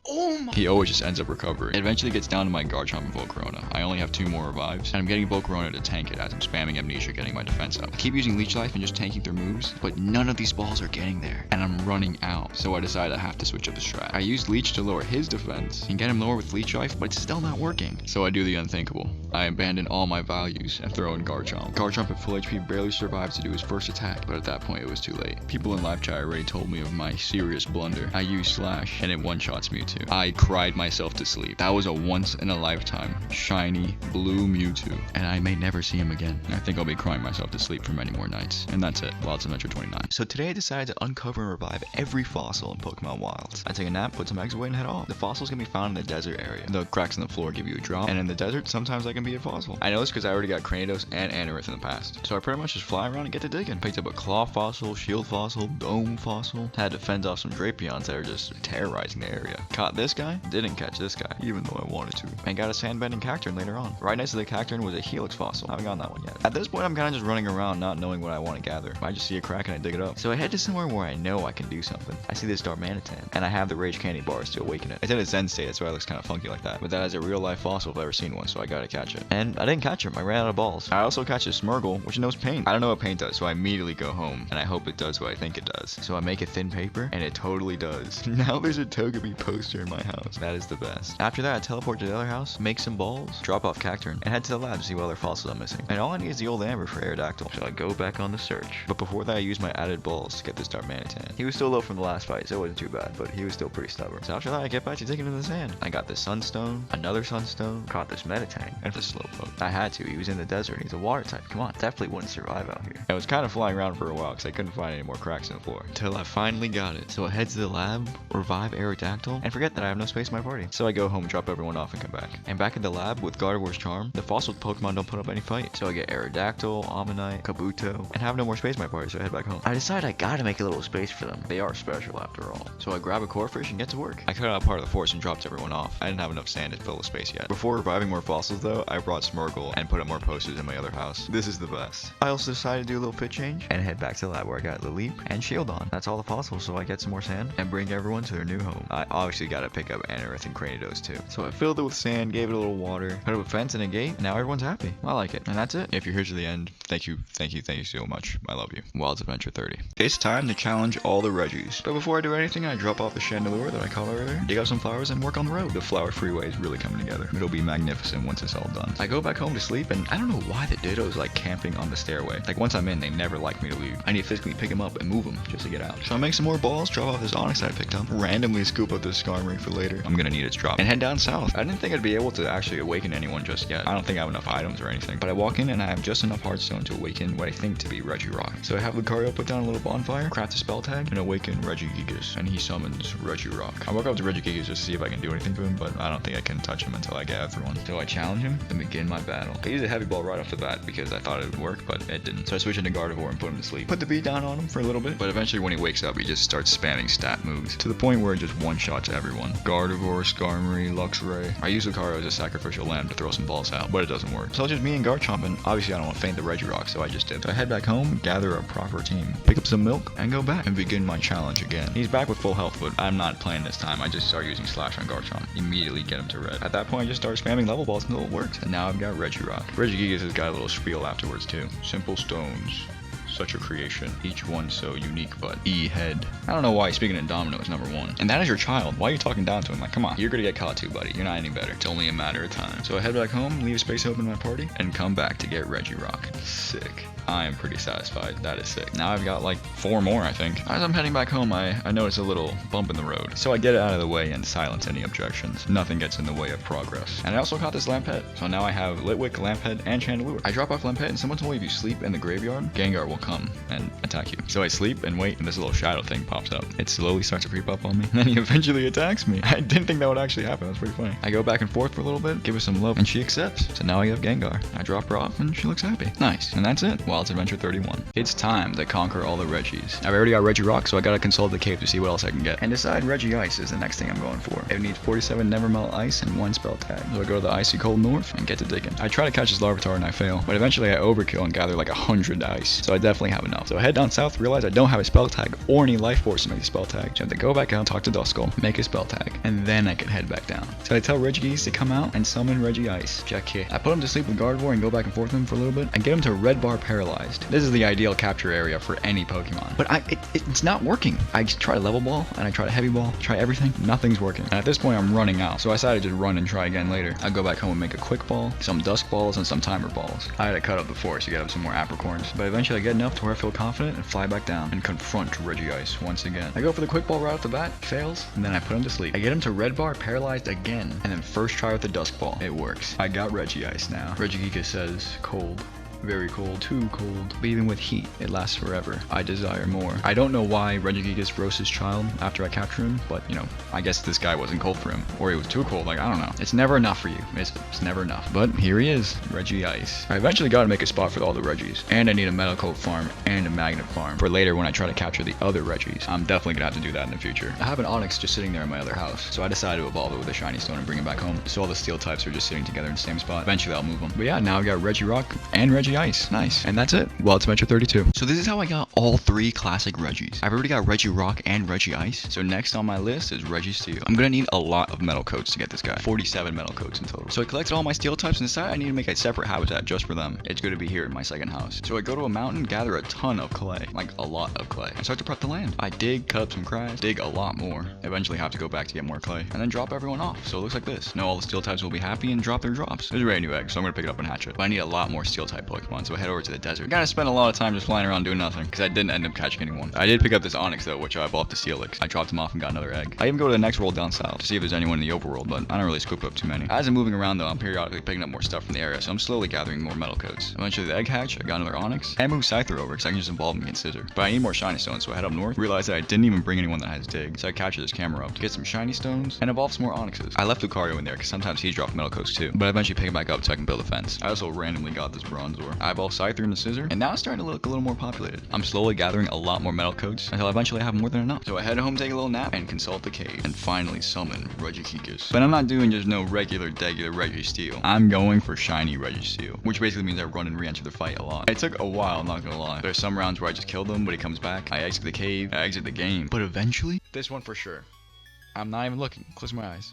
Oh my. He always just ends up recovering. It eventually gets down to my Garchomp and Volcarona. I only have 2 more revives, and I'm getting Volcarona to tank it as I'm spamming Amnesia, getting my defense up. I keep using Leech Life and just tanking their moves, but none of these balls are getting there, and I'm running out. So I decide I have to switch up the strat. I use Leech to lower his defense and get him lower with Leech Life, but it's still not working. So I do the unthinkable. I abandon all my values and throw in Garchomp. Garchomp at full HP barely survives to do his first attack, but at that point it was too late. People in live chat already told me of my serious blunder. I use Slash, and it one-shots Mewtwo. I cried myself to sleep. That was a once in a lifetime shiny blue Mewtwo, and I may never see him again. I think I'll be crying myself to sleep for many more nights. And that's it. Wilds Adventure 29. So today I decided to uncover and revive every fossil in Pokemon Wilds. I take a nap, put some eggs away, and head off. The fossils can be found in the desert area. The cracks in the floor give you a drop, and in the desert sometimes I can be a fossil. I know this because I already got Cranidos and Anorith in the past. So I pretty much just fly around and get to digging. Picked up a claw fossil, shield fossil, dome fossil. Had to fend off some Drapions that are just terrorizing the area. Caught this guy, didn't catch this guy, even though I wanted to. And got a sandbending Cacturn later on. Right next to the Cacturn was a Helix fossil. I haven't gotten that one yet. At this point, I'm kind of just running around not knowing what I want to gather. I just see a crack and I dig it up. So I head to somewhere where I know I can do something. I see this Darmanitan, and I have the Rage Candy bars to awaken it. It's in a Zen state, that's why it looks kind of funky like that. But that is a real life fossil if I've ever seen one, so I gotta catch it. And I didn't catch him, I ran out of balls. I also catch a Smurgle, which knows paint. I don't know what paint does, so I immediately go home, and I hope it does what I think it does. So I make a thin paper, and it totally does. Now there's a Togepi poster in my house. That is the best. After that, I teleport to the other house, make some balls, drop off Cacturn, and head to the lab to see what other fossils I'm missing. And all I need is the old Amber for Aerodactyl, so I go back on the search. But before that, I use my added balls to get this Darmanitan. He was still low from the last fight, so it wasn't too bad, but he was still pretty stubborn. So after that, I get back to digging in the sand. I got this Sunstone, another Sunstone, caught this Meditang, and this Slowpoke. I had to, he was in the desert, he's a water type, come on, definitely wouldn't survive out here. I was kind of flying around for a while because I couldn't find any more cracks in the floor, until I finally got it. So I head to the lab, revive Aerodactyl, and forget that I have no space in my party. So I go home, drop everyone off, and come back. And back at the lab with Gardevoir's Charm, the fossil Pokemon don't put up any fight. So I get Aerodactyl, Ammonite, Kabuto, and have no more space in my party, so I head back home. I decide I gotta make a little space for them. They are special after all. So I grab a Corphish and get to work. I cut out part of the forest and dropped everyone off. I didn't have enough sand to fill the space yet. Before reviving more fossils though, I brought Smurgle and put up more posters in my other house. This is the best. I also decided to do a little fit change and head back to the lab where I got Leleep and Shieldon. That's all the fossils, so I get some more sand and bring everyone to their new home. I obviously gotta pick up Anorith and Cranidos too. So I filled it with sand, gave it a little water, put up a fence and a gate. Now everyone's happy. I like it. And that's it. If you're here to the end, thank you so much. I love you. Wilds Adventure 30. It's time to challenge all the Reggies. But before I do anything, I drop off the Chandelure that I caught earlier, dig up some flowers, and work on the road. The flower freeway is really coming together. It'll be magnificent once it's all done. I go back home to sleep, and I don't know why the Ditto's like camping on the stairway. Like once I'm in, they never like me to leave. I need to physically pick them up and move them just to get out. So I make some more balls, drop off this Onyx that I picked up, randomly scoop up this Skarmory for later, I'm gonna need its drop. And head down south. I didn't think I'd be able to actually awaken anyone just yet. I don't think I have enough items or anything. But I walk in and I have just enough heartstone to awaken what I think to be Regirock. So I have Lucario put down a little bonfire, craft a spell tag, and awaken Regigigas. And he summons Regirock. I walk up to Regigigas just to see if I can do anything to him, but I don't think I can touch him until I gather one. So I challenge him and begin my battle. I used a heavy ball right off the bat because I thought it would work, but it didn't. So I switch into Gardevoir and put him to sleep. Put the beat down on him for a little bit, but eventually when he wakes up, he just starts spamming stat moves to the point where it just one-shots everyone. Gardevoir, Skarmory, Luxray. I use Lucario as a sacrificial lamb to throw some balls out, but it doesn't work. So it's just me and Garchomp, and obviously I don't want to faint the Regirock, so I just did. So I head back home, gather a proper team, pick up some milk, and go back and begin my challenge again. He's back with full health, but I'm not playing this time. I just start using Slash on Garchomp. Immediately get him to red. At that point, I just start spamming level balls until it works. And now I've got Regirock. Regigigas has got a little spiel afterwards too. Simple stones. Such a creation, each one so unique, but E-head. I don't know why he's speaking in Domino is number 1. And that is your child. Why are you talking down to him? Like, come on, you're gonna get caught too, buddy. You're not any better. It's only a matter of time. So I head back home, leave a space open in my party, and come back to get Regirock. Sick. I am pretty satisfied. That is sick. Now I've got like 4 more, I think. As I'm heading back home, I notice a little bump in the road. So I get it out of the way and silence any objections. Nothing gets in the way of progress. And I also caught this Lampet. So now I have Litwick, Lampet, and Chandelure. I drop off Lampet and someone told me if you sleep in the graveyard, Gengar will come and attack you. So I sleep and wait, and this little shadow thing pops up. It slowly starts to creep up on me, and then he eventually attacks me. I didn't think that would actually happen. That's pretty funny. I go back and forth for a little bit, give her some love, and she accepts. So now I have Gengar. I drop her off, and she looks happy. Nice. And that's it. Wilds Adventure 31. It's time to conquer all the Regis. I've already got Regirock, so I gotta consult the cave to see what else I can get. And decide Regice is the next thing I'm going for. It needs 47 Nevermelt Ice and 1 spell tag. So I go to the Icy Cold North and get to digging. I try to catch this Larvitar and I fail, but eventually I overkill and gather like 100 ice. So I definitely have enough. So I head down south, realize I don't have a spell tag or any life force to make a spell tag. So I have to go back out, talk to Duskull, make a spell tag, and then I can head back down. So I tell Regigigas to come out and summon Regice. Check here. I put him to sleep with Gardevoir and go back and forth with him for a little bit and get him to red bar paralyzed. This is the ideal capture area for any Pokemon. But it's not working. I try level ball and I try to heavy ball, try everything. Nothing's working. And at this point I'm running out. So I decided to just run and try again later. I go back home and make a quick ball, some dusk balls, and some timer balls. I had to cut up the forest to get up some more apricorns. But eventually I get enough to where I feel confident and fly back down and confront Regice once again. I go for the quick ball right off the bat, fails, and then I put him to sleep. I get him to red bar paralyzed again, and then first try with the dusk ball. It works. I got Regice now. Regigigas says cold. Very cold, too cold. But even with heat, it lasts forever. I desire more. I don't know why Regigigas roasts his child after I capture him, but you know, I guess this guy wasn't cold for him. Or he was too cold, like I don't know. It's never enough for you. It's never enough. But here he is, Regice. I eventually gotta make a spot for all the Regis. And I need a Metal Coat farm and a Magnet farm for later when I try to capture the other Regis. I'm definitely gonna have to do that in the future. I have an Onix just sitting there in my other house, so I decided to evolve it with a shiny stone and bring it back home. So all the steel types are just sitting together in the same spot. Eventually I'll move them. But yeah, now I've got Regirock and Regice. Nice. And that's it. Well, it's Adventure 32. So this is how I got all 3 classic Regis. I've already got Regirock and Regice. So next on my list is Registeel. I'm gonna need a lot of metal coats to get this guy. 47 metal coats in total. So I collected all my steel types and decided I need to make a separate habitat just for them. It's gonna be here in my second house. So I go to a mountain, gather a ton of clay, like a lot of clay. I start to prep the land. I dig, cut up some grass, dig a lot more. Eventually have to go back to get more clay, and then drop everyone off. So it looks like this. Now all the steel types will be happy and drop their drops. There's a rare new egg, so I'm gonna pick it up and hatch it. But I need a lot more steel type Pokemon, so I head over to the desert. Gotta spend a lot of time just flying around doing nothing, because I didn't end up catching anyone. I did pick up this Onix though, which I bought the Steelix. I dropped him off and got another egg. I even go to the next world down south to see if there's anyone in the overworld, but I don't really scoop up too many. As I'm moving around though, I'm periodically picking up more stuff from the area, so I'm slowly gathering more metal coats. Eventually the egg hatch, I got another Onix, and move Scyther over, because I can just evolve me and Scissor. But I need more shiny stones, so I head up north, realize that I didn't even bring anyone that has dig, so I capture this camera up to get some shiny stones, and evolve some more Onyxes. I left Lucario in there, because sometimes he drops metal coats too, but I eventually pick it back up so I can build a fence. I also randomly got this Bronzor. I evolved Scyther and the Scissor, and now it's starting to look a little more populated. I'm slowly gathering a lot more metal coats until I eventually have more than enough. So I head home, take a little nap, and consult the cave, and finally summon Regigigas. But I'm not doing just no regular Registeel. I'm going for shiny Registeel, which basically means I run and re-enter the fight a lot. It took a while, not gonna lie. There's some rounds where I just killed him, but he comes back. I exit the cave, I exit the game. But eventually, this one for sure. I'm not even looking. Close my eyes.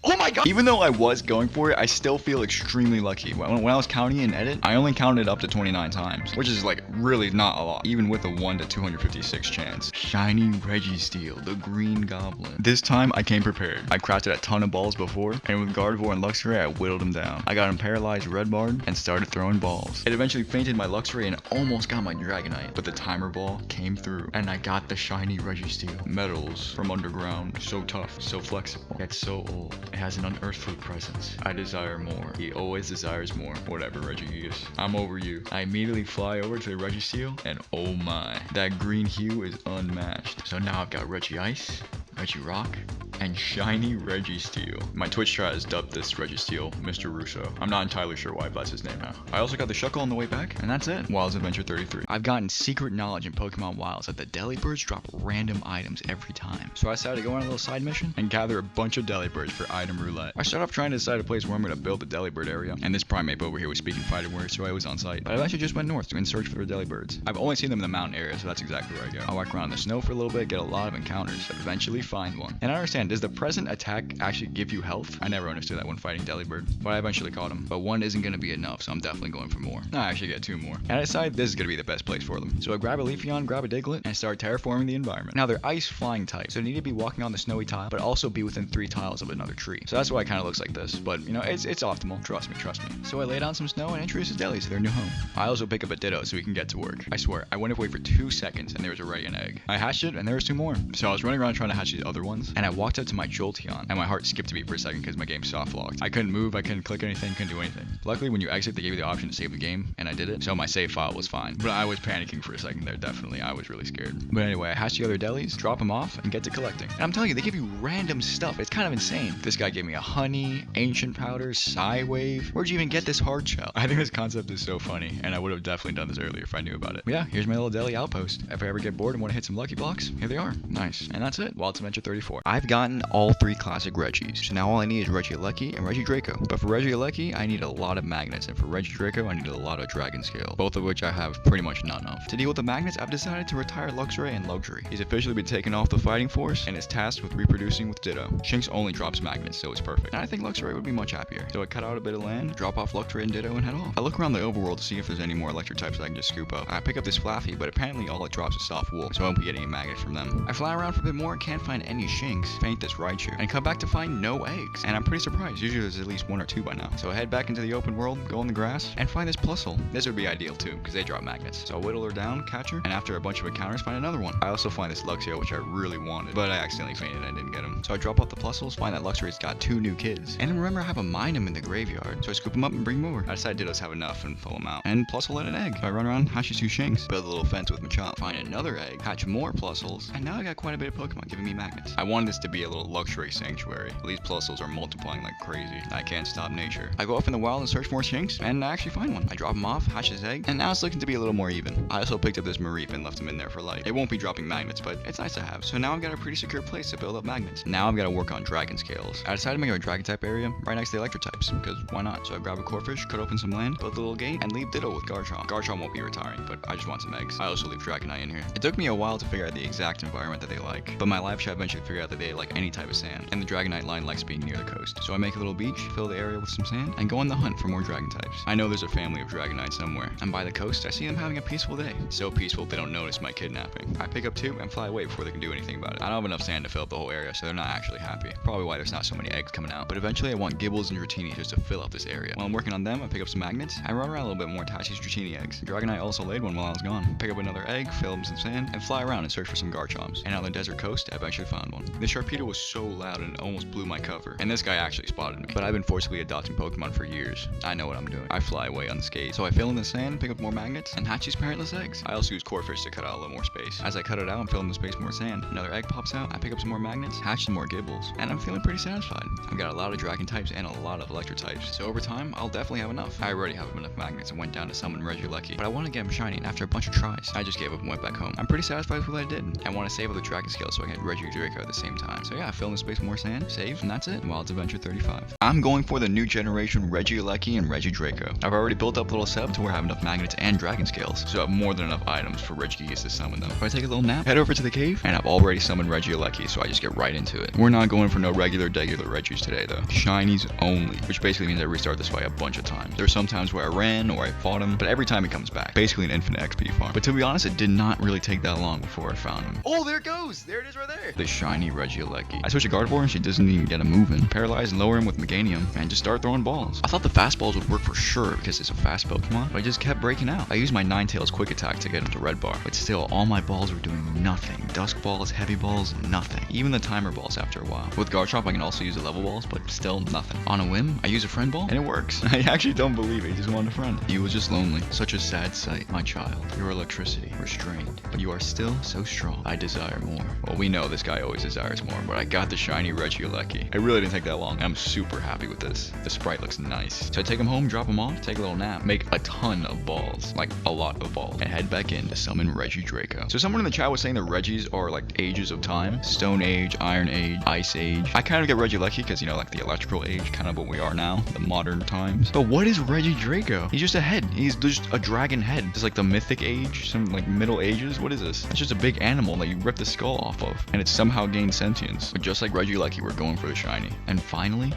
Oh my god! Even though I was going for it, I still feel extremely lucky. When I was counting in edit, I only counted up to 29 times, which is like really not a lot, even with a 1 to 256 chance. Shiny Registeel, the green goblin. This time I came prepared. I crafted a ton of balls before, and with Gardevoir and Luxray, I whittled him down. I got him paralyzed red barred and started throwing balls. It eventually fainted my Luxray and almost got my Dragonite, but the timer ball came through, and I got the shiny Registeel. Metals from underground, so tough, so flexible, yet so old. It has an unearthly presence. I desire more. He always desires more. Whatever, Regigigas. I'm over you. I immediately fly over to the Registeel, and oh my, that green hue is unmatched. So now I've got Regice, Regirock, and shiny Registeel. My Twitch chat has dubbed this Registeel Mr. Russo. I'm not entirely sure why, but that's his name now. I also got the Shuckle on the way back, and that's it. Wilds Adventure 33. I've gotten secret knowledge in Pokemon Wilds that the Delibirds drop random items every time. So I decided to go on a little side mission and gather a bunch of Delibirds for item roulette. I started off trying to decide a place where I'm going to build the Delibird area, and this Primeape over here was speaking fighting words, so I was on site. But I eventually just went north in search for the Delibirds. I've only seen them in the mountain area, so that's exactly where I go. I'll walk around in the snow for a little bit, get a lot of encounters, but eventually find one. And I understand, does the present attack actually give you health? I never understood that when fighting Delibird, but I eventually caught him. But one isn't going to be enough, so I'm definitely going for more. I actually get 2 more. And I decided this is going to be the best place for them. So I grab a Leafeon, grab a Diglett, and start terraforming the environment. Now they're ice flying type, so they need to be walking on the snowy tile, but also be within 3 tiles of another tree. So that's why it kind of looks like this. But you know, it's optimal. Trust me. So I lay down some snow and introduce the delis to their new home. I also pick up a Ditto so we can get to work. I swear, I went away for 2 seconds and there was already an egg. I hatched it and there was 2 more. So I was running around trying to hatch these other ones, and I walked up to my Jolteon, and my heart skipped a beat for a second because my game soft locked. I couldn't move, I couldn't click anything, couldn't do anything. Luckily, when you exit, they gave you the option to save the game, and I did it, so my save file was fine. But I was panicking for a second there, definitely. I was really scared. But anyway, I hatched the other delis, drop them off, and get to collecting. And I'm telling you, they give you random stuff. It's kind of insane. This guy gave me a honey, ancient powder, Psywave. Where'd you even get this hard shell? I think this concept is so funny, and I would have definitely done this earlier if I knew about it. But yeah, here's my little deli outpost. If I ever get bored and want to hit some lucky blocks, here they are. Nice. And that's it. Wilds Adventure 34. I've gotten all 3 classic Regis, so now all I need is Regieleki and Regidraco. But for Regieleki, I need a lot of magnets, and for Regidraco, I need a lot of Dragon Scale, both of which I have pretty much none of. To deal with the magnets, I've decided to retire Luxray and Luxury. He's officially been taken off the fighting force and is tasked with reproducing with Ditto. Shinx only drops magnets, so it's perfect. And I think Luxray would be much happier. So I cut out a bit of land, drop off Luxray and Ditto, and head off. I look around the overworld to see if there's any more electric types I can just scoop up. I pick up this Flaffy, but apparently all it drops is soft wool, so I won't be getting a magnet from them. I fly around for a bit more and can't find any Shinx, faint this Raichu, and come back to find no eggs. And I'm pretty surprised, usually there's at least 1 or 2 by now. So I head back into the open world, go on the grass, and find this Plusle. This would be ideal too, because they drop magnets. So I whittle her down, catch her, and after a bunch of encounters, find another one. I also find this Luxio, which I really wanted, but I accidentally fainted and I didn't get him. So I drop off the Plusles, find that Luxray's got 2 new kids. And then remember I have a Minun in the graveyard, so I scoop them up and bring them over. I decide Dittos have enough and pull them out. And Plusle let an egg. So I run around, hatch 2 Shinx, build a little fence with Machop, find another egg, hatch more Plusles, and now I got quite a bit of Pokemon giving me magnets. I wanted this to be a little luxury sanctuary. These Plusles are multiplying like crazy. I can't stop nature. I go off in the wild and search for more Shinx, and I actually find one. I drop him off, hatch his egg, and now it's looking to be a little more even. I also picked up this Mareep and left him in there for life. It won't be dropping magnets, but it's nice to have. So now I've got a pretty secure place to build up magnets. Now I've got to work on Dragon Scales. I decided to make a Dragon type area right next to the Electric types, because why not? So I grab a Corphish, cut open some land, build a little gate, and leave Ditto with Garchomp. Garchomp won't be retiring, but I just want some eggs. I also leave Dragonite in here. It took me a while to figure out the exact environment that they like, but my live chat eventually figured out that they like any type of sand, and the Dragonite line likes being near the coast. So I make a little beach, fill the area with some sand, and go on the hunt for more Dragon types. I know there's a family of Dragonite somewhere, and by the coast, I see them having a peaceful day. So peaceful they don't notice my kidnapping. I pick up 2 and fly away before they can do anything about it. I don't have enough sand to fill up the whole area, so they're not actually happy. Probably why there's not so many eggs coming out. But eventually I want Gibbles and Dratini just to fill up this area. While I'm working on them, I pick up some magnets. I run around a little bit more to hatch these Dratini eggs. Dragonite also laid one while I was gone. Pick up another egg, fill them some sand, and fly around and search for some Garchomps. And on the desert coast, I eventually found one. This Sharpedo was so loud and it almost blew my cover. And this guy actually spotted me. But I've been forcibly adopting Pokemon for years. I know what I'm doing. I fly away unscathed. So I fill in the sand, pick up more magnets, and hatch these parentless eggs. I also use Corphish to cut out a little more space. As I cut it out and fill in the space with more sand, another egg pops out, I pick up some more magnets, hatch some more Gibbles, and I'm feeling pretty satisfied. I've got a lot of Dragon types and a lot of Electric types, so over time, I'll definitely have enough. I already have enough magnets and went down to summon Regieleki, but I want to get him shiny, and after a bunch of tries, I just gave up and went back home. I'm pretty satisfied with what I did. I want to save all the Dragon Scales so I can get Regidraco at the same time, so So yeah, fill in the space with more sand, save, and that's it. Wilds Adventure 35. I'm going for the new generation Regieleki and Regidraco. I've already built up a little setup to where I have enough magnets and dragon scales, so I have more than enough items for Regigigas to summon them. If I take a little nap, head over to the cave, and I've already summoned Regieleki, so I just get right into it. We're not going for no regular Regis today though. Shinies only, which basically means I restart this fight a bunch of times. There's some times where I ran or I fought him, but every time he comes back. Basically an infinite XP farm. But to be honest, it did not really take that long before I found him. Oh, there it goes! There it is right there! The shiny Regieleki. I switch a Gardevoir and she doesn't even get him moving. Paralyze and lower him with Meganium and just start throwing balls. I thought the fast balls would work for sure because it's a fast Pokemon, but I just kept breaking out. I used my Ninetales quick attack to get him to red bar, but still all my balls were doing nothing. Dusk balls, heavy balls, nothing. Even the timer balls after a while. With Garchomp I can also use the level balls, but still nothing. On a whim, I use a friend ball and it works. I actually don't believe it. He just wanted a friend. He was just lonely. Such a sad sight. My child, your electricity restrained, but you are still so strong. I desire more. Well, we know this guy always desires more, but I got the shiny Regieleki. It really didn't take that long. I'm super happy with this. The sprite looks nice. So I take him home, drop him off, take a little nap, make a ton of balls, like a lot of balls, and head back in to summon Regidraco. So someone in the chat was saying that Regis are like ages of time. Stone Age, Iron Age, Ice Age. I kind of get Regieleki because, you know, like the electrical age, kind of what we are now, the modern times. But what is Regidraco? He's just a head. He's just a dragon head. It's like the mythic age, some like middle ages. What is this? It's just a big animal that you rip the skull off of, and it's somehow gained sentience. But just like Regieleki, we're going for the shiny. And finally,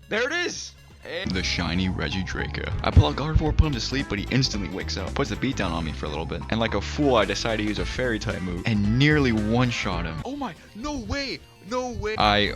there it is! The shiny Regidraco. I pull out Gardevoir, put him to sleep, but he instantly wakes up. Puts the beat down on me for a little bit. And like a fool, I decide to use a fairy type move and nearly one-shot him. Oh my, no way! No way. I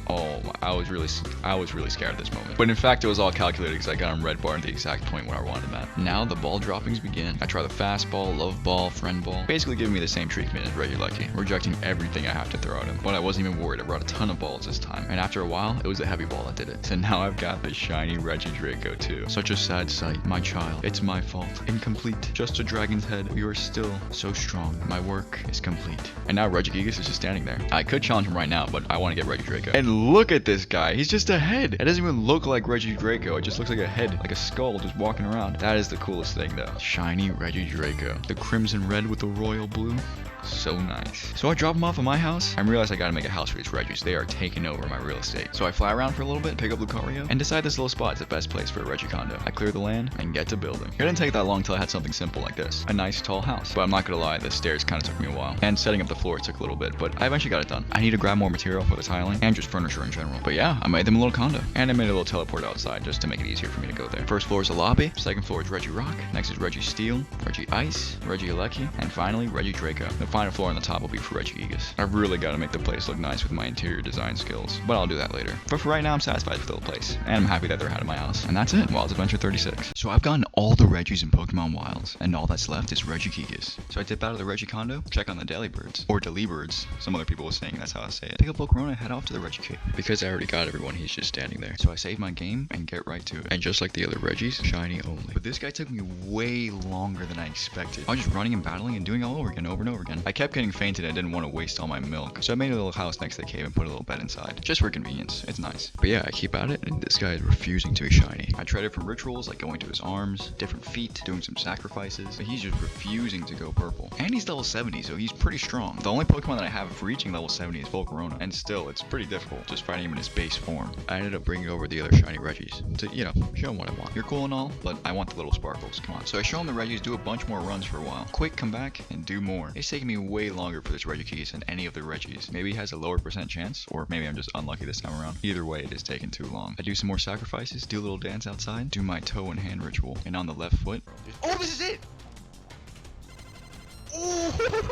was really scared at this moment. But in fact, it was all calculated because I got him red bar at the exact point where I wanted him at. Now the ball droppings begin. I try the fastball, love ball, friend ball. Basically giving me the same treatment as Regieleki, rejecting everything I have to throw at him. But I wasn't even worried. I brought a ton of balls this time. And after a while, it was a heavy ball that did it. So now I've got the shiny Regidraco too. Such a sad sight. My child. It's my fault. Incomplete. Just a dragon's head. You are still so strong. My work is complete. And now Regigigas is just standing there. I could challenge him right now, but I want to get Regidraco. And look at this guy. He's just a head. It doesn't even look like Regidraco. It just looks like a head, like a skull just walking around. That is the coolest thing though. Shiny Regidraco. The crimson red with the royal blue. So nice. So I drop them off at my house. I realize I gotta make a house for these Regis. They are taking over my real estate. So I fly around for a little bit, pick up Lucario, and decide this little spot is the best place for a Regicondo. I clear the land and get to building. It didn't take that long till I had something simple like this. A nice tall house. But I'm not gonna lie, the stairs kind of took me a while. And setting up the floor took a little bit, but I eventually got it done. I need to grab more material for the tiling and just furniture in general. But yeah, I made them a little condo. And I made a little teleport outside just to make it easier for me to go there. First floor is a lobby. Second floor is Regirock. Next is Registeel, Regice, Regieleki, and finally Regidraco. The final floor on the top will be for Regigigas. I've really got to make the place look nice with my interior design skills, but I'll do that later. But for right now, I'm satisfied with the place, and I'm happy that they're out of my house. And that's it, Wilds Adventure 36. So I've gotten all the Regis in Pokemon Wilds, and all that's left is Regigigas. So I dip out of the Regicondo, check on the Delibirds, or Delibirds, some other people were saying that's how I say it. Pick up Volcarona and head off to the Regicave. Because I already got everyone, he's just standing there. So I save my game and get right to it. And just like the other Regis, shiny only. But this guy took me way longer than I expected. I was just running and battling and doing it all over again, over and over again. I kept getting fainted and I didn't want to waste all my milk. So I made a little house next to the cave and put a little bed inside. Just for convenience. It's nice. But yeah, I keep at it and this guy is refusing to be shiny. I tried different rituals like going to his arms, different feet, doing some sacrifices, but he's just refusing to go purple. And he's level 70, so he's pretty strong. The only Pokemon that I have for reaching level 70 is Volcarona, and still, it's pretty difficult just fighting him in his base form. I ended up bringing over the other shiny Regis to, you know, show him what I want. You're cool and all, but I want the little sparkles. Come on. So I show him the Regis, do a bunch more runs for a while. Quick, come back, and do more. It's taking me way longer for this Regigigas than any of the Regis. Maybe he has a lower % chance, or maybe I'm just unlucky this time around. Either way, it is taking too long. I do some more sacrifices, do a little dance outside, do my toe and hand ritual, and on the left foot, oh, this is it!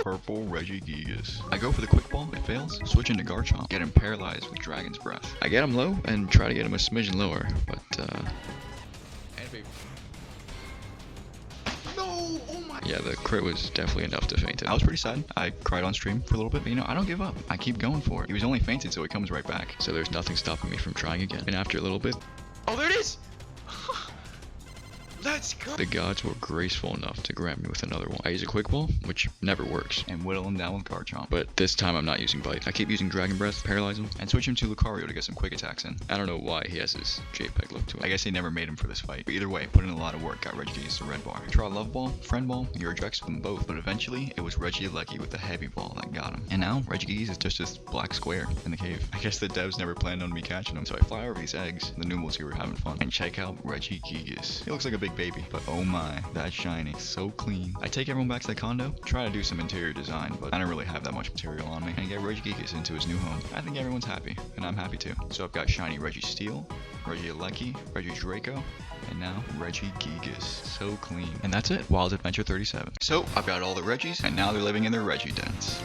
Purple Regigigas. I go for the quick ball, it fails, switch into Garchomp, get him paralyzed with Dragon's Breath. I get him low and try to get him a smidgen lower, but no! Oh my! Yeah, the crit was definitely enough to faint him. I was pretty sad. I cried on stream for a little bit, but you know, I don't give up. I keep going for it. He was only fainted, so he comes right back. So there's nothing stopping me from trying again. And after a little bit, oh, there it is! Let's Let's go. The gods were graceful enough to grant me with another one. I use a quick ball, which never works, and whittle him down with Garchomp. But this time I'm not using Bite. I keep using Dragon Breath, paralyze him, and switch him to Lucario to get some quick attacks in. I don't know why he has this JPEG look to him. I guess they never made him for this fight. But either way, put in a lot of work, got Regigigas to red bar. Draw Love Ball, Friend Ball, Eurodrex with them both, but eventually it was Regieleki with the heavy ball that got him. And now Regigigas is just this black square in the cave. I guess the devs never planned on me catching him, so I fly over these eggs, the Noomles here were having fun, and check out Regigigas. He looks like a big baby, but oh my, that's shiny, so clean. I take everyone back to the condo, try to do some interior design, but I don't really have that much material on me, and get Regigigas into his new home. I think everyone's happy, and I'm happy too. So I've got shiny Registeel, Regieleki, Regidraco, and now Regigigas. So clean. And that's it. Wild Adventure 37. So I've got all the Regis, and now they're living in their Regidents.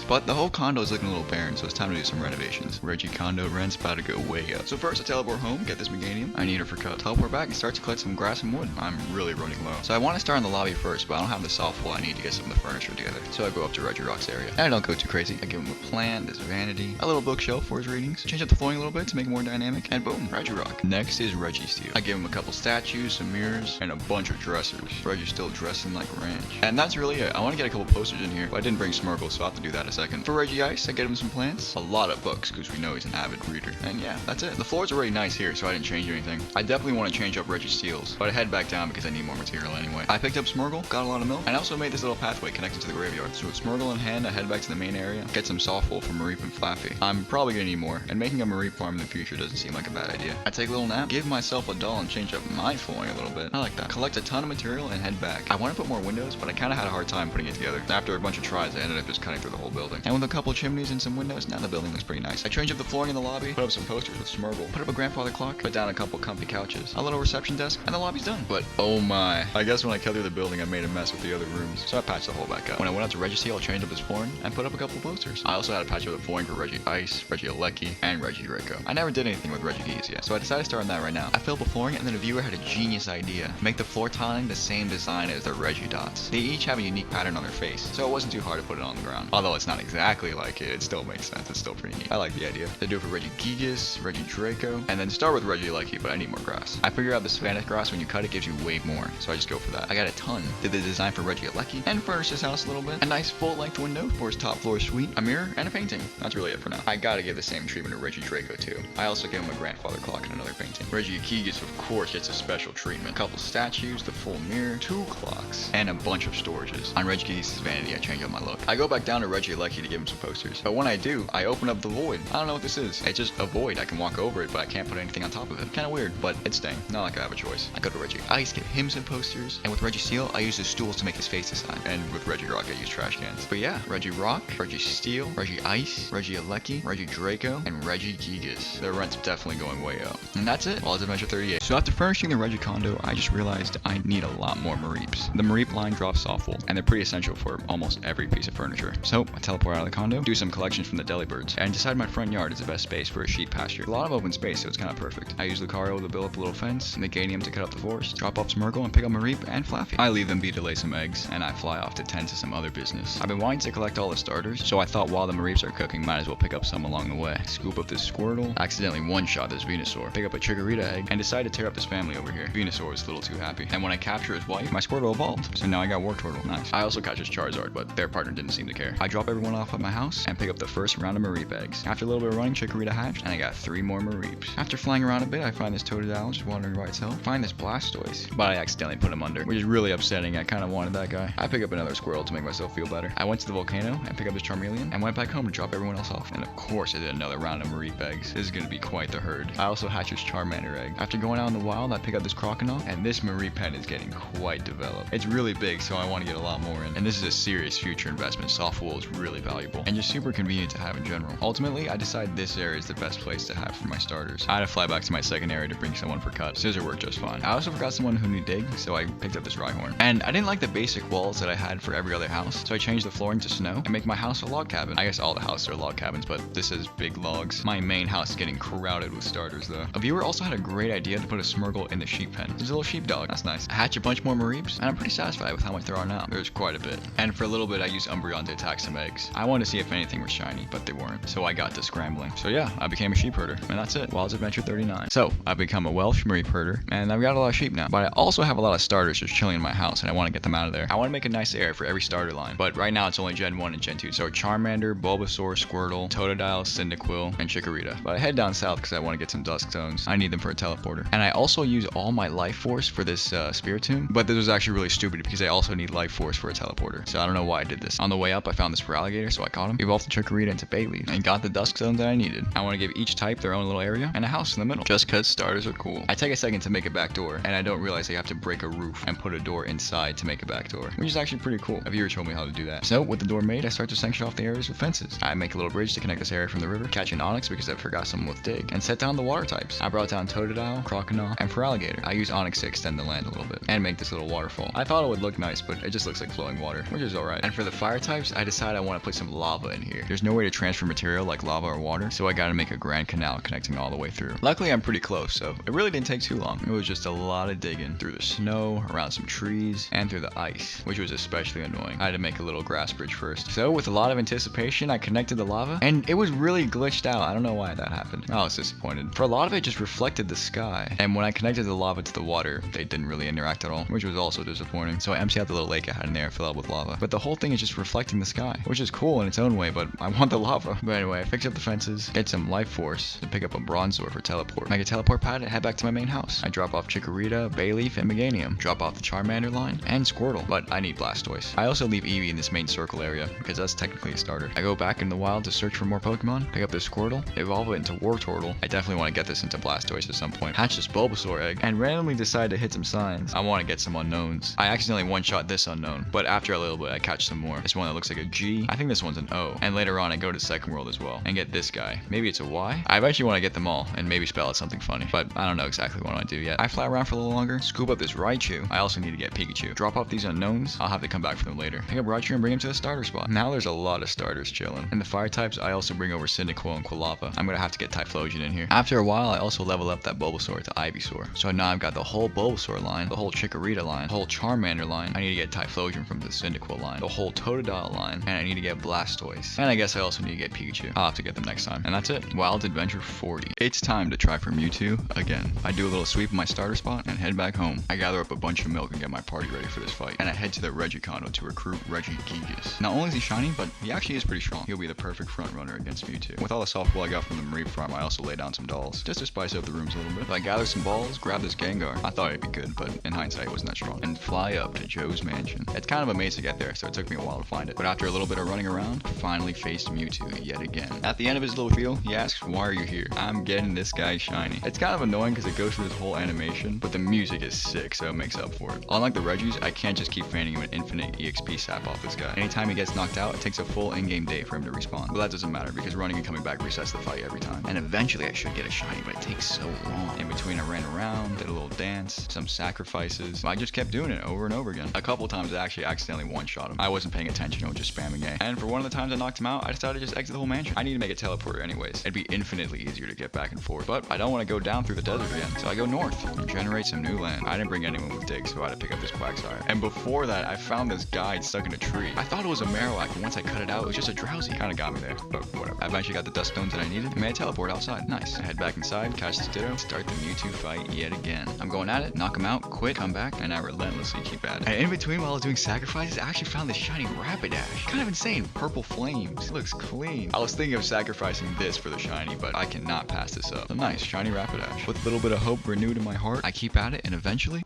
But the whole condo is looking a little barren, so it's time to do some renovations. Regi condo rent's about to go way up. So first I teleport home, get this Meganium. I need her for cut. Teleport back and start to collect some grass and wood. I'm really running low. So I want to start in the lobby first, but I don't have the soft wall I need to get some of the furniture together. So I go up to Regirock's area. And I don't go too crazy. I give him a plant, this vanity, a little bookshelf for his readings, change up the flooring a little bit to make it more dynamic, and boom, Regirock. Next is Registeel. I give him a couple statues, some mirrors, and a bunch of dressers. Reggie's still dressing like a ranch. And that's really it. I want to get a couple posters in here, but I didn't bring Smirgle, so I'll have to do that in a second. For Reggie Ice, I get him some plants, a lot of books, because we know he's an avid reader. And yeah, that's it. The floor's already nice here, so I didn't change anything. I definitely want to change up Registeel's, but I head back down because I need more material anyway. I picked up Smirgle, got a lot of milk, and also made this little pathway connected to the graveyard. So with Smirgle in hand, I head back to the main area, get some soft wool from Mareep and Flappy. I'm probably gonna need more, and making a Mareep farm in the future doesn't seem like a bad idea. I take a little nap, give myself a doll, and change up my flooring a little bit. I like that. Collect a ton of material and head back. I want to put more windows, but I kind of had a hard time putting it together. After a bunch of tries, I ended up just cutting through the whole building. And with a couple chimneys and some windows, now the building looks pretty nice. I changed up the flooring in the lobby, put up some posters with Smirgle, put up a grandfather clock, put down a couple comfy couches, a little reception desk, and the lobby's done. But oh my, I guess when I cut through the building, I made a mess with the other rooms. So I patched the whole back up. When I went out to Registeel, I changed up his flooring and put up a couple posters. I also had to patch up the flooring for Regi Ice, Regieleki, and Regidraco. I never did anything with Regigigas yet, so I decided to start on that right now. I filled the flooring, and then a viewer had a genius idea. Make the floor tiling the same design as the Regidots. They each have a unique pattern on their face, so it wasn't too hard to put it on the ground. Although it's not exactly like it still makes sense. It's still pretty neat. I like the idea. They do it for Regigigas, Regidraco, and then start with Regieleki, but I need more grass. I figure out the Spanish grass when you cut it gives you way more, so I just go for that. I got a ton. Did the design for Regieleki and furnished his house a little bit. A nice full-length window for his top floor suite, a mirror, and a painting. That's really it for now. I gotta give the same treatment to Regidraco too. I also give him a grandfather clock and another painting. Regigigas, of course, gets a special treatment. A couple statues, the full mirror, 2 clocks, and a bunch of storages. On Regigigas' vanity, I change up my look. I go back down to Regieleki to give him some posters, but when I do, I open up the void. I don't know what this is. It's just a void. I can walk over it, but I can't put anything on top of it. Kinda weird, but it's staying. Not like I have a choice. I go to Regi Ice, get him some posters, and with Registeel, I use his stools to make his face design. And with Regirock, I use trash cans. But yeah, Regirock, Registeel, Regi Ice, Regieleki, Regidraco, and Regigigas. Their rent's definitely going way up. And that's it. Wild Adventure 38. So after furnishing the Regi condo, I just realized I need a lot more Mareeps. The Mareep line drops soft wool, and they're pretty essential for almost every piece of furniture. So I teleport out of the condo, do some collections from the Delibirds, and decide my front yard is the best space for a sheep pasture. A lot of open space, so it's kind of perfect. I use Lucario to build up a little fence, Meganium to cut up the forest, drop off Smirgle, and pick up Mareep and Flaffy. I leave them be to lay some eggs, and I fly off to tend to some other business. I've been wanting to collect all the starters, so I thought while the Mareeps are cooking, might as well pick up some along the way. Scoop up this Squirtle, accidentally one-shot this Venusaur, pick up a Chikorita egg, and decide to tear up this family over here. Venusaur was a little too happy. And when I capture his wife, my Squirtle evolved, so now I got Wartortle. Nice. I also catch his Charizard, but their partner didn't seem to care. I drop everyone off at my house and pick up the first round of Mareep eggs. After a little bit of running, Chikorita hatched, and I got 3 more Mareeps. After flying around a bit, I find this Totodile just wandering by itself. Find this Blastoise, but I accidentally put him under, which is really upsetting. I kind of wanted that guy. I pick up another Squirrel to make myself feel better. I went to the volcano and picked up this Charmeleon and went back home to drop everyone else off. And of course, I did another round of Mareep eggs. This is gonna be quite the herd. I also hatched this Charmander egg. After going out in the wild, I pick up this Croconaw, and this Mareep pen is getting quite developed. It's really big, so I want to get a lot more in. And this is a serious future investment. Soft wool is really valuable and just super convenient to have in general. Ultimately, I decided this area is the best place to have for my starters. I had to fly back to my second area to bring someone for cut. Scissor worked just fine. I also forgot someone who knew dig, so I picked up this Rhyhorn. And I didn't like the basic walls that I had for every other house, so I changed the flooring to snow and make my house a log cabin. I guess all the houses are log cabins, but this is big logs. My main house is getting crowded with starters though. A viewer also had a great idea to put a Smirgle Snorgle in the sheep pen. He's a little sheepdog. That's nice. I hatch a bunch more Mareeps, and I'm pretty satisfied with how much there are now. There's quite a bit. And for a little bit, I used Umbreon to attack some eggs. I wanted to see if anything was shiny, but they weren't. So I got to scrambling. So yeah, I became a sheep herder. And that's it. Wilds Adventure 39. So I've become a Welsh Mareep herder, and I've got a lot of sheep now. But I also have a lot of starters just chilling in my house, and I want to get them out of there. I want to make a nice area for every starter line. But right now, it's only Gen 1 and Gen 2. So Charmander, Bulbasaur, Squirtle, Totodile, Cyndaquil, and Chikorita. But I head down south because I want to get some Dusk Stones. I need them for a teleporter. And I also use all my Life Force for this Spiritomb. But this was actually really stupid because I also need Life Force for a teleporter. So I don't know why I did this. On the way up, I found this Feraligatr, so I caught him. Evolved the Chikorita into Bayleaf and got the Dusk Stones that I needed. I want to give each type their own little area and a house in the middle. Just cause starters are cool. I take a second to make a back door, and I don't realize I have to break a roof and put a door inside to make a back door, which is actually pretty cool. A viewer told me how to do that. So with the door made, I start to sanction off the areas with fences. I make a little bridge to connect this area from the river, catch an Onyx because I forgot someone with Dig, and set down the water types. I brought down Totodile, Croconaw, and Feraligatr. I use Onyx to extend the land a little bit and make this little waterfall. I thought it would look nice, but it just looks like flowing water, which is alright. And for the fire types, I decided I want to put some lava in here. There's no way to transfer material like lava or water, so I gotta make a grand canal connecting all the way through. Luckily, I'm pretty close, so it really didn't take too long. It was just a lot of digging through the snow, around some trees, and through the ice, which was especially annoying. I had to make a little grass bridge first. So with a lot of anticipation, I connected the lava, and it was really glitched out. I don't know why that happened. I was disappointed. For a lot of it, just reflected the sky, and when I connected the lava to the water, they didn't really interact at all, which was also disappointing. So I emptied out the little lake I had in there and filled up with lava. But the whole thing is just reflecting the sky, which is cool in its own way, but I want the lava. But anyway, I fixed up the fences, get some Life Force to pick up a Bronzor for teleport. Make a teleport pad and head back to my main house. I drop off Chikorita, Bayleaf, and Meganium. Drop off the Charmander line and Squirtle, but I need Blastoise. I also leave Eevee in this main circle area because that's technically a starter. I go back in the wild to search for more Pokemon, pick up this Squirtle, evolve it into Wartortle. I definitely want to get this into Blastoise at some point. Hatch this Bulbasaur egg, and randomly decide to hit some signs. I want to get some unknowns. I accidentally one-shot this unknown, but after a little bit, I catch some more. This one that looks like a G. I think this one's an O. And later on, I go to the second world as well and get this guy. Maybe it's a Y. I eventually want to get them all and maybe spell out something funny, but I don't know exactly what I want to do yet. I fly around for a little longer, scoop up this Raichu. I also need to get Pikachu. Drop off these unknowns. I'll have to come back for them later. Pick up Raichu and bring him to the starter spot. Now there's a lot of starters chilling. In the fire types, I also bring over Cyndaquil and Quilava. I'm gonna have to get Typhlosion in here. After a while, I also level up that Bulbasaur to Ivysaur. So now I've got the whole Bulbasaur line, the whole Chikorita line, the whole Charmander line. I need to get Typhlosion from the Cyndaquil line, the whole Totodile line, and I need to get Blastoise. And I guess I also need to get Pikachu. I'll have to get them next time. And that's it. Wild Adventure 40. It's time to try for Mewtwo again. I do a little sweep of my starter spot and head back home. I gather up a bunch of milk and get my party ready for this fight. And I head to the Regicondo to recruit Regigigas. Not only is he shiny, but he actually is pretty strong. He'll be the perfect front runner against Mewtwo. With all the softball I got from the Mareep farm, I also lay down some dolls, just to spice up the rooms a little bit. So I gather some balls, grab this Gengar. I thought it'd be good, but in hindsight it wasn't that strong. And fly up to Joe's mansion. It's kind of a maze to get there, so it took me a while to find it. But after a little bit of running around, I finally faced Mewtwo yet again. At the end of his little spiel, he asks, "Why are you here?" I'm getting this guy shiny. It's kind of annoying because it goes through this whole animation, but the music is sick, so it makes up for it. Unlike the Regis, I can't just keep fanning him an infinite EXP sap off this guy. Anytime he gets knocked out, it takes a full in-game day for him to respawn. But that doesn't matter because running and coming back resets the fight every time. And eventually I should get a shiny, but it takes so long. In between I ran around, did a little dance, some sacrifices. I just kept doing it over and over again. A couple times I actually accidentally one-shot him. I wasn't paying attention, I was just spamming A. And for one of the times I knocked him out, I decided to just exit the whole mansion. I need to make a teleporter anyways. It'd be infinitely easier to get back and forth. But I don't want to go down through the desert again, so I go north and generate some new land. I didn't bring anyone with Dig, so I had to pick up this Quagsire. And before that, I found this guide stuck in a tree. I thought it was a Marowak, but once I cut it out, it was just a Drowsy. Kinda got me there, but whatever. I eventually got the Dusk Stones that I needed and made a teleport outside. Nice. I head back inside, catch this Ditto, start the Mewtwo fight yet again. I'm going at it, knock him out, quit, come back, and I relentlessly keep at it. And in between while I was doing sacrifices, I actually found this shiny Rapidash. Kind of insane. Purple flames. It looks clean. I was thinking of sacrificing this for the shiny, but I cannot pass this up. So nice, shiny Rapidash. With a little bit of hope renewed in my heart, I keep at it, and eventually...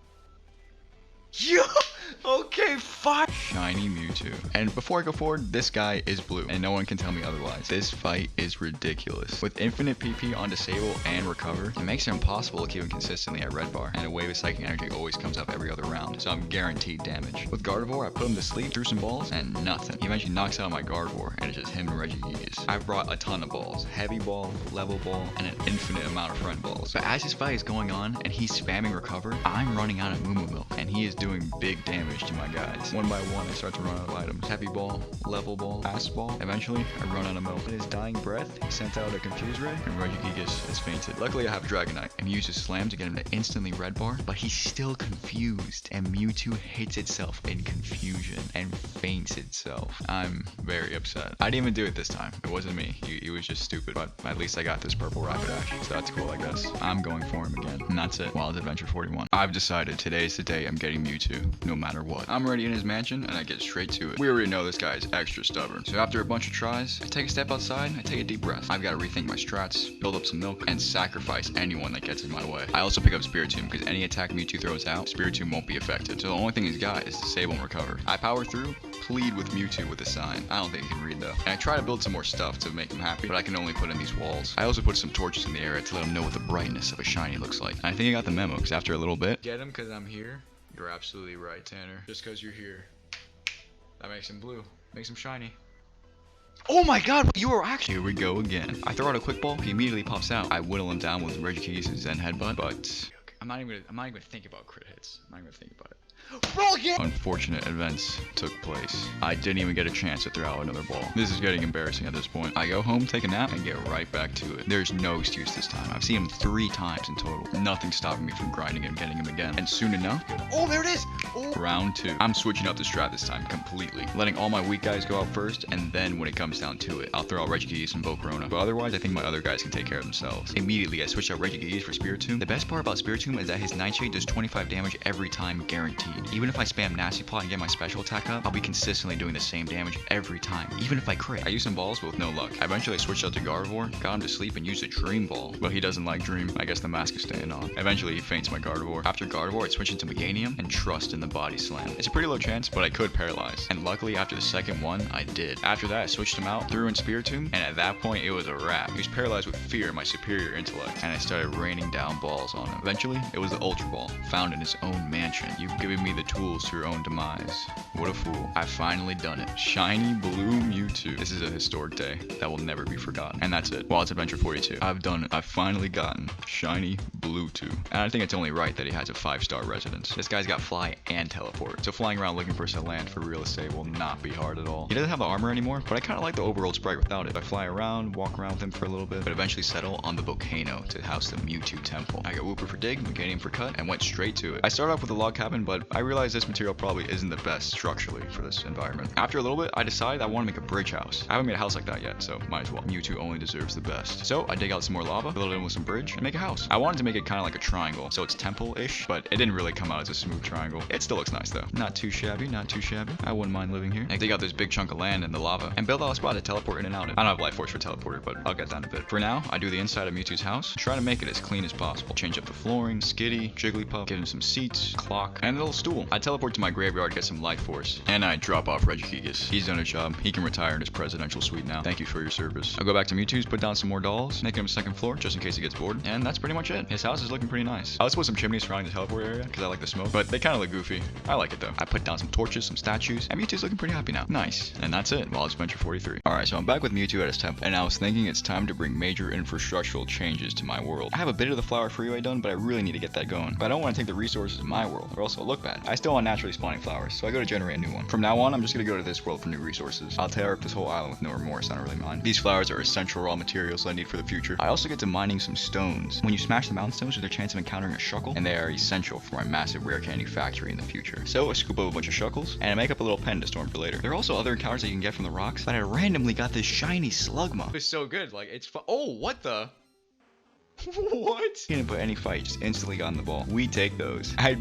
Yo! Okay, fine. Shiny Mewtwo. And before I go forward, this guy is blue, and no one can tell me otherwise. This fight is ridiculous. With infinite PP on disable and recover, it makes it impossible to keep him consistently at red bar, and a wave of psychic energy always comes up every other round, so I'm guaranteed damage. With Gardevoir, I put him to sleep, threw some balls, and nothing. He eventually knocks out my Gardevoir, and it's just him and Regigigas. I've brought a ton of balls. Heavy ball, level ball, and an infinite amount of friend balls. But as this fight is going on, and he's spamming recover, I'm running out of Moo Moo Milk, and he is doing big damage to my guys. One by one, on, I start to run out of items. Heavy ball, level ball, fast ball. Eventually, I run out of milk. In his dying breath, he sent out a confuse ray, and Regigigas has fainted. Luckily, I have Dragonite, and uses Slam to get him to instantly red bar, but he's still confused, and Mewtwo hits itself in confusion and faints itself. I'm very upset. I didn't even do it this time. It wasn't me. He was just stupid, but at least I got this purple Rapidash, so that's cool, I guess. I'm going for him again, and that's it. Wild Adventure 41. I've decided today's the day I'm getting Mewtwo, no matter what. I'm already in his mansion, and I get straight to it. We already know this guy is extra stubborn, so after a bunch of tries, I take a step outside, I take a deep breath. I've got to rethink my strats, build up some milk, and sacrifice anyone that gets in my way. I also pick up Spiritomb, because any attack Mewtwo throws out, Spiritomb won't be affected, so the only thing he's got is Disable and Recover. I power through, plead with Mewtwo with a sign. I don't think he can read though. And I try to build some more stuff to make him happy, but I can only put in these walls. I also put some torches in the area to let him know what the brightness of a shiny looks like. And I think I got the memo, because after a little bit, get him because I'm here. You're absolutely right, Tanner. Just because you're here. That makes him blue. Makes him shiny. Oh my god, you are actually— Here we go again. I throw out a quick ball, he immediately pops out. I whittle him down with Regigigas and Zen Headbutt, but I'm not even gonna think about crit hits. I'm not even gonna think about it. Roll again! Unfortunate events took place. I didn't even get a chance to throw out another ball. This is getting embarrassing at this point. I go home, take a nap, and get right back to it. There's no excuse this time. I've seen him 3 times in total. Nothing's stopping me from grinding him, getting him again. And soon enough— oh, there it is! Oh. Round 2. I'm switching up the strat this time completely. Letting all my weak guys go out first, and then when it comes down to it, I'll throw out Regigigas and Volcarona. But otherwise, I think my other guys can take care of themselves. Immediately, I switched out Regigigas for Spiritomb. The best part about Spiritomb is that his Nightshade does 25 damage every time, guaranteed. Even if I spam Nasty Plot and get my special attack up, I'll be consistently doing the same damage every time, even if I crit. I used some balls, but with no luck. I eventually switched out to Gardevoir, got him to sleep, and used a Dream Ball. But he doesn't like Dream. I guess the mask is staying on. Eventually, he faints my Gardevoir. After Gardevoir, I switch into Meganium and Trust in the Body Slam. It's a pretty low chance, but I could paralyze. And luckily, after the second one, I did. After that, I switched him out, threw in Spiritomb, and at that point, it was a wrap. He was paralyzed with fear of my superior intellect, and I started raining down balls on him. Eventually, it was the Ultra Ball, found in his own mansion. You've given me the tools to your own demise. What a fool. I've finally done it. Shiny blue Mewtwo. This is a historic day that will never be forgotten. And that's it. Wilds Adventure 42. I've done it. I've finally gotten shiny blue 2. And I think it's only right that he has a 5-star residence. This guy's got fly and teleport. So flying around looking for some land for real estate will not be hard at all. He doesn't have the armor anymore, but I kind of like the overworld sprite without it. I fly around, walk around with him for a little bit, but eventually settle on the volcano to house the Mewtwo temple. I got Wooper for dig, Meganium for cut, and went straight to it. I started off with a log cabin, but I realized this material probably isn't the best structurally for this environment. After a little bit, I decided I want to make a bridge house. I haven't made a house like that yet, so might as well. Mewtwo only deserves the best. So I dig out some more lava, fill it in with some bridge, and make a house. I wanted to make it kind of like a triangle, so it's temple-ish, but it didn't really come out as a smooth triangle. It still looks nice though. Not too shabby, not too shabby. I wouldn't mind living here. I dig out this big chunk of land in the lava, and build out a spot to teleport in and out of. I don't have Life Force for teleporter, but I'll get down a bit. For now, I do the inside of Mewtwo's house, try to make it as clean as possible. Change up the flooring, Skitty, Jigglypuff, give him some seats, clock, and a little stool. I teleport to my graveyard, get some Life Force, and I drop off Regigigas. He's done a job. He can retire in his presidential suite now. Thank you for your service. I'll go back to Mewtwo's, put down some more dolls, make him a second floor just in case he gets bored, and that's pretty much it. His house is looking pretty nice. I also put some chimneys surrounding the teleport area because I like the smoke, but they kind of look goofy. I like it though. I put down some torches, some statues, and Mewtwo's looking pretty happy now. Nice. And that's it. Wilds Adventure 43. Alright, so I'm back with Mewtwo at his temple, and I was thinking it's time to bring major infrastructural changes to my world. I have a bit of the flower freeway done, but I really need to get that going. But I don't want to take the resources of my world, or else it'll look bad. I still want naturally spawning flowers, so I go to generate a new one. From now on, I'm just gonna go to this world for new resources. I'll tear up this whole island with no remorse. I don't really mind. These flowers are essential raw materials I need for the future. I also get to mining some stones. When you smash the mountain stones, there's a chance of encountering a shuckle, and they are essential for my massive rare candy factory in the future. So I scoop up a bunch of shuckles, and I make up a little pen to store them for later. There are also other encounters that you can get from the rocks, but I randomly got this shiny Slugma. It's so good. Like, it's oh, what the? What? He didn't put any fight, just instantly got in the ball. We take those. I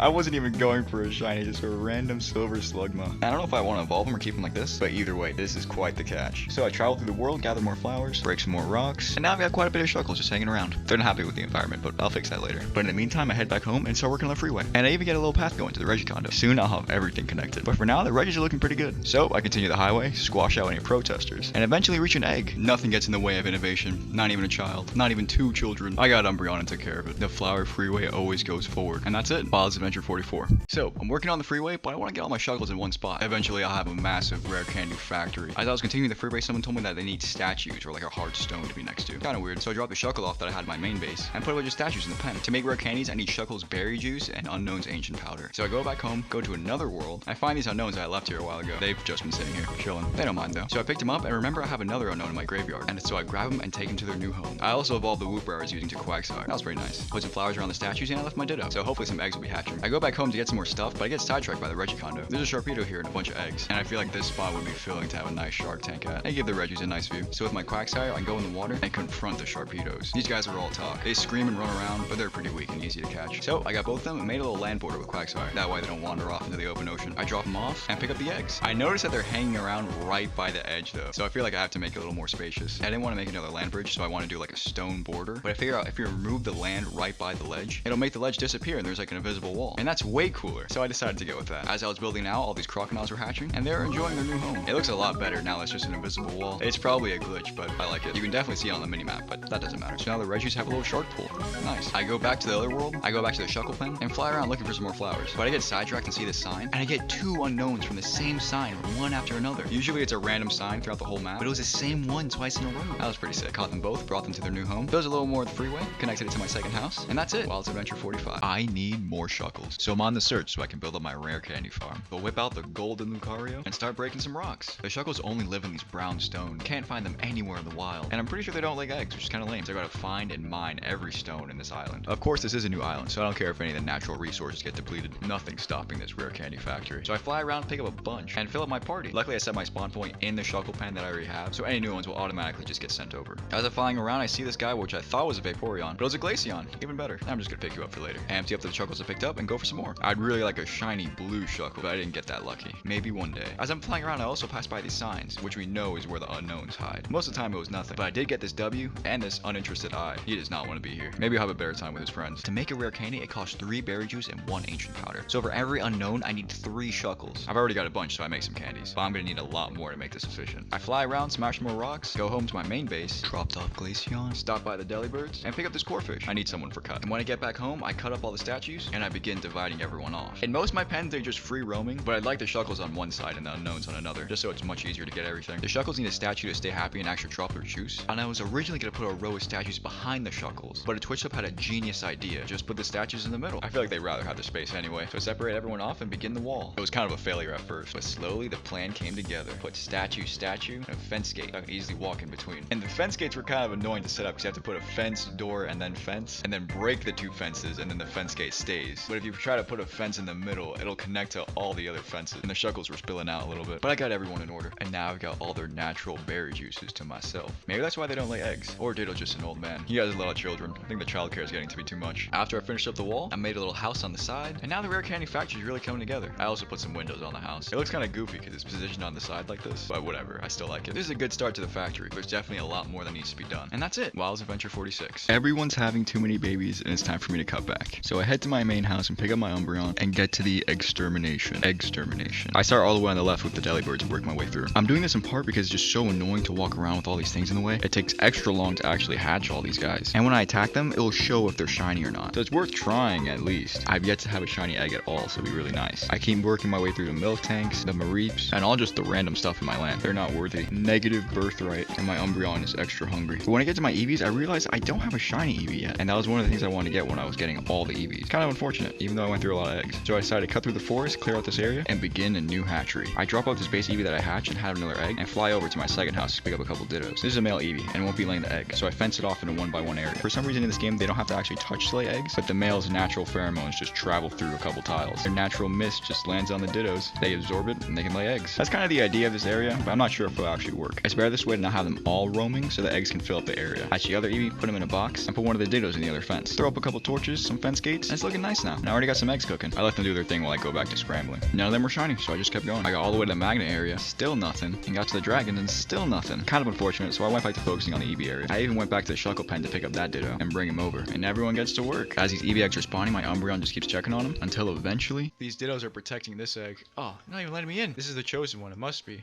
wasn't even going for a shiny, just a random silver Slugma. I don't know if I want to evolve him or keep him like this, but either way, this is quite the catch. So I travel through the world, gather more flowers, break some more rocks, and now I've got quite a bit of shuckles just hanging around. They're not happy with the environment, but I'll fix that later. But in the meantime, I head back home and start working on the freeway. And I even get a little path going to the Reggie condo. Soon I'll have everything connected. But for now, the Reggies are looking pretty good. So I continue the highway, squash out any protesters, and eventually reach an egg. Nothing gets in the way of innovation. Not even a child. Not even 2 2 children. I got Umbreon and took care of it. The flower freeway always goes forward. And that's it. Wilds Adventure 44. So, I'm working on the freeway, but I want to get all my shuckles in one spot. Eventually, I'll have a massive rare candy factory. As I was continuing the freeway, someone told me that they need statues or like a hard stone to be next to. Kinda weird. So I dropped the shuckle off that I had in my main base and put a bunch of statues in the pen. To make rare candies, I need Shuckle's berry juice and Unknown's ancient powder. So I go back home, go to another world. I find these Unknowns that I left here a while ago. They've just been sitting here chilling. They don't mind though. So I picked them up, and remember I have another Unknown in my graveyard. And so I grab them and take them to their new home. I also evolved the Wooper I was using to Quagsire. That was pretty nice. Put some flowers around the statues, and I left my Ditto. So hopefully some eggs will be hatching. I go back home to get some more stuff, but I get sidetracked by the Regicondo. There's a Sharpedo here and a bunch of eggs. And I feel like this spot would be filling to have a nice Shark Tank at. I give the Regis a nice view. So with my Quagsire, I go in the water and confront the Sharpedos. These guys are all talk. They scream and run around, but they're pretty weak and easy to catch. So I got both of them and made a little land border with Quagsire. That way they don't wander off into the open ocean. I drop them off and pick up the eggs. I notice that they're hanging around right by the edge though. So I feel like I have to make it a little more spacious. I didn't want to make another land bridge, so I want to do like a stone border. But I figure out if you remove the land right by the ledge, it'll make the ledge disappear and there's like an invisible wall. And that's way cooler. So I decided to go with that. As I was building out, all these crocodiles were hatching and they're enjoying their new home. It looks a lot better now. It's just an invisible wall. It's probably a glitch, but I like it. You can definitely see it on the minimap, but that doesn't matter. So now the Regis have a little shark pool. Nice. I go back to the other world. I go back to the Shuckle pen and fly around looking for some more flowers. But I get sidetracked and see this sign, and I get 2 Unknowns from the same sign, one after another. Usually it's a random sign throughout the whole map, but it was the same one twice in a row. That was pretty sick. Caught them both, brought them to their new home. There was a little more of the freeway, connected it to my second house, and that's it. Wilds Adventure 45. I need more Shuckles, so I'm on the search so I can build up my rare candy farm. But whip out the golden Lucario and start breaking some rocks. The Shuckles only live in these brown stone. Can't find them anywhere in the wild, and I'm pretty sure they don't lay eggs, which is kind of lame. So I gotta find and mine every stone in this island. Of course, this is a new island, so I don't care if any of the natural resources get depleted. Nothing's stopping this rare candy factory. So I fly around, pick up a bunch, and fill up my party. Luckily, I set my spawn point in the Shuckle pen that I already have, so any new ones will automatically just get sent over. As I'm flying around, I see this guy, which I thought was a Vaporeon, but it was a Glaceon. Even better. I'm just gonna pick you up for later. Empty up the Shuckles I picked up and go for some more. I'd really like a shiny blue Shuckle, but I didn't get that lucky. Maybe one day. As I'm flying around, I also pass by these signs, which we know is where the Unknowns hide. Most of the time, it was nothing, but I did get this W and this uninterested eye. He does not want to be here. Maybe I'll have a better time with his friends. To make a rare candy, it costs 3 berry juice and 1 ancient powder. So for every Unknown, I need 3 Shuckles. I've already got a bunch, so I make some candies, but I'm gonna need a lot more to make this efficient. I fly around, smash more rocks, go home to my main base, dropped off Glaceon, stop by the Delibirds, and pick up this Corphish. I need someone for cut. And when I get back home, I cut up all the statues, and I begin dividing everyone off. In most of my pens, they're just free roaming, but I'd like the Shuckles on one side and the Unknowns on another, just so it's much easier to get everything. The Shuckles need a statue to stay happy and actually drop their juice, and I was originally gonna put a row of statues behind the Shuckles, but a Twitch Up had a genius idea. Just put the statues in the middle. I feel like they'd rather have the space anyway, so I separate everyone off and begin the wall. It was kind of a failure at first, but slowly the plan came together. Put statue, and a fence gate. I can easily walk in between. And the fence gates were kind of annoying to set up because you have to put a fence, door, and then fence, and then break the 2 fences, and then the fence gate stays. But if you try to put a fence in the middle, it'll connect to all the other fences, and the Shuckles were spilling out a little bit. But I got everyone in order, and now I've got all their natural berry juices to myself. Maybe that's why they don't lay eggs. Or Ditto's just an old man. He has a lot of children. I think the childcare is getting to be too much. After I finished up the wall, I made a little house on the side, and now the rare candy factory is really coming together. I also put some windows on the house. It looks kind of goofy because it's positioned on the side like this, but whatever, I still like it. This is a good start to the factory. There's definitely a lot more that needs to be done. And that's it. Wilds Adventure 46. Everyone's having too many babies, and it's time for me to cut back. So I head to my main house and pick up my Umbreon and get to the extermination. I start all the way on the left with the Delibirds and work my way through. I'm doing this in part because it's just so annoying to walk around with all these things in the way. It takes extra long to actually hatch all these guys. And when I attack them, it'll show if they're shiny or not. So it's worth trying at least. I've yet to have a shiny egg at all, so it'll be really nice. I keep working my way through the milk tanks, the Mareeps, and all just the random stuff in my land. They're not worthy. Negative birthright, and my Umbreon is extra hungry. But when I get to my EVs, I realize I don't have a shiny EV yet. And that was one of the things I wanted to get when I was getting all the EVs. Kind of unfortunate, even though I went through a lot of eggs. So I decided to cut through the forest, clear out this area, and begin a new hatchery. I drop out this base EV that I hatched and had another egg, and fly over to my second house to pick up a couple Dittos. This is a male EV, and won't be laying the egg, so I fence it off in a 1x1 area. For some reason in this game, they don't have to actually touch to lay eggs, but the male's natural pheromones just travel through a couple tiles. Their natural mist just lands on the Dittos, they absorb it, and they can lay eggs. That's kind of the idea of this area, but I'm not sure if it'll actually work. It's better this way to not have them all roaming, so the eggs can fill up the area. Hatch the other EV, put them in a box, and put one of the Dittos in the other fence. Throw up a couple torches, some fence gates, and it's looking nice now. And I already got some eggs cooking. I let them do their thing while I go back to scrambling. None of them were shiny, so I just kept going. I got all the way to the magnet area, still nothing, and got to the dragon, and still nothing. Kind of unfortunate, so I went back to focusing on the EV area. I even went back to the Shuckle pen to pick up that Ditto and bring him over, and everyone gets to work. As these EV eggs are spawning, my Umbreon just keeps checking on them until eventually these Dittos are protecting this egg. Oh, not even letting me in. This is the chosen one. It must be.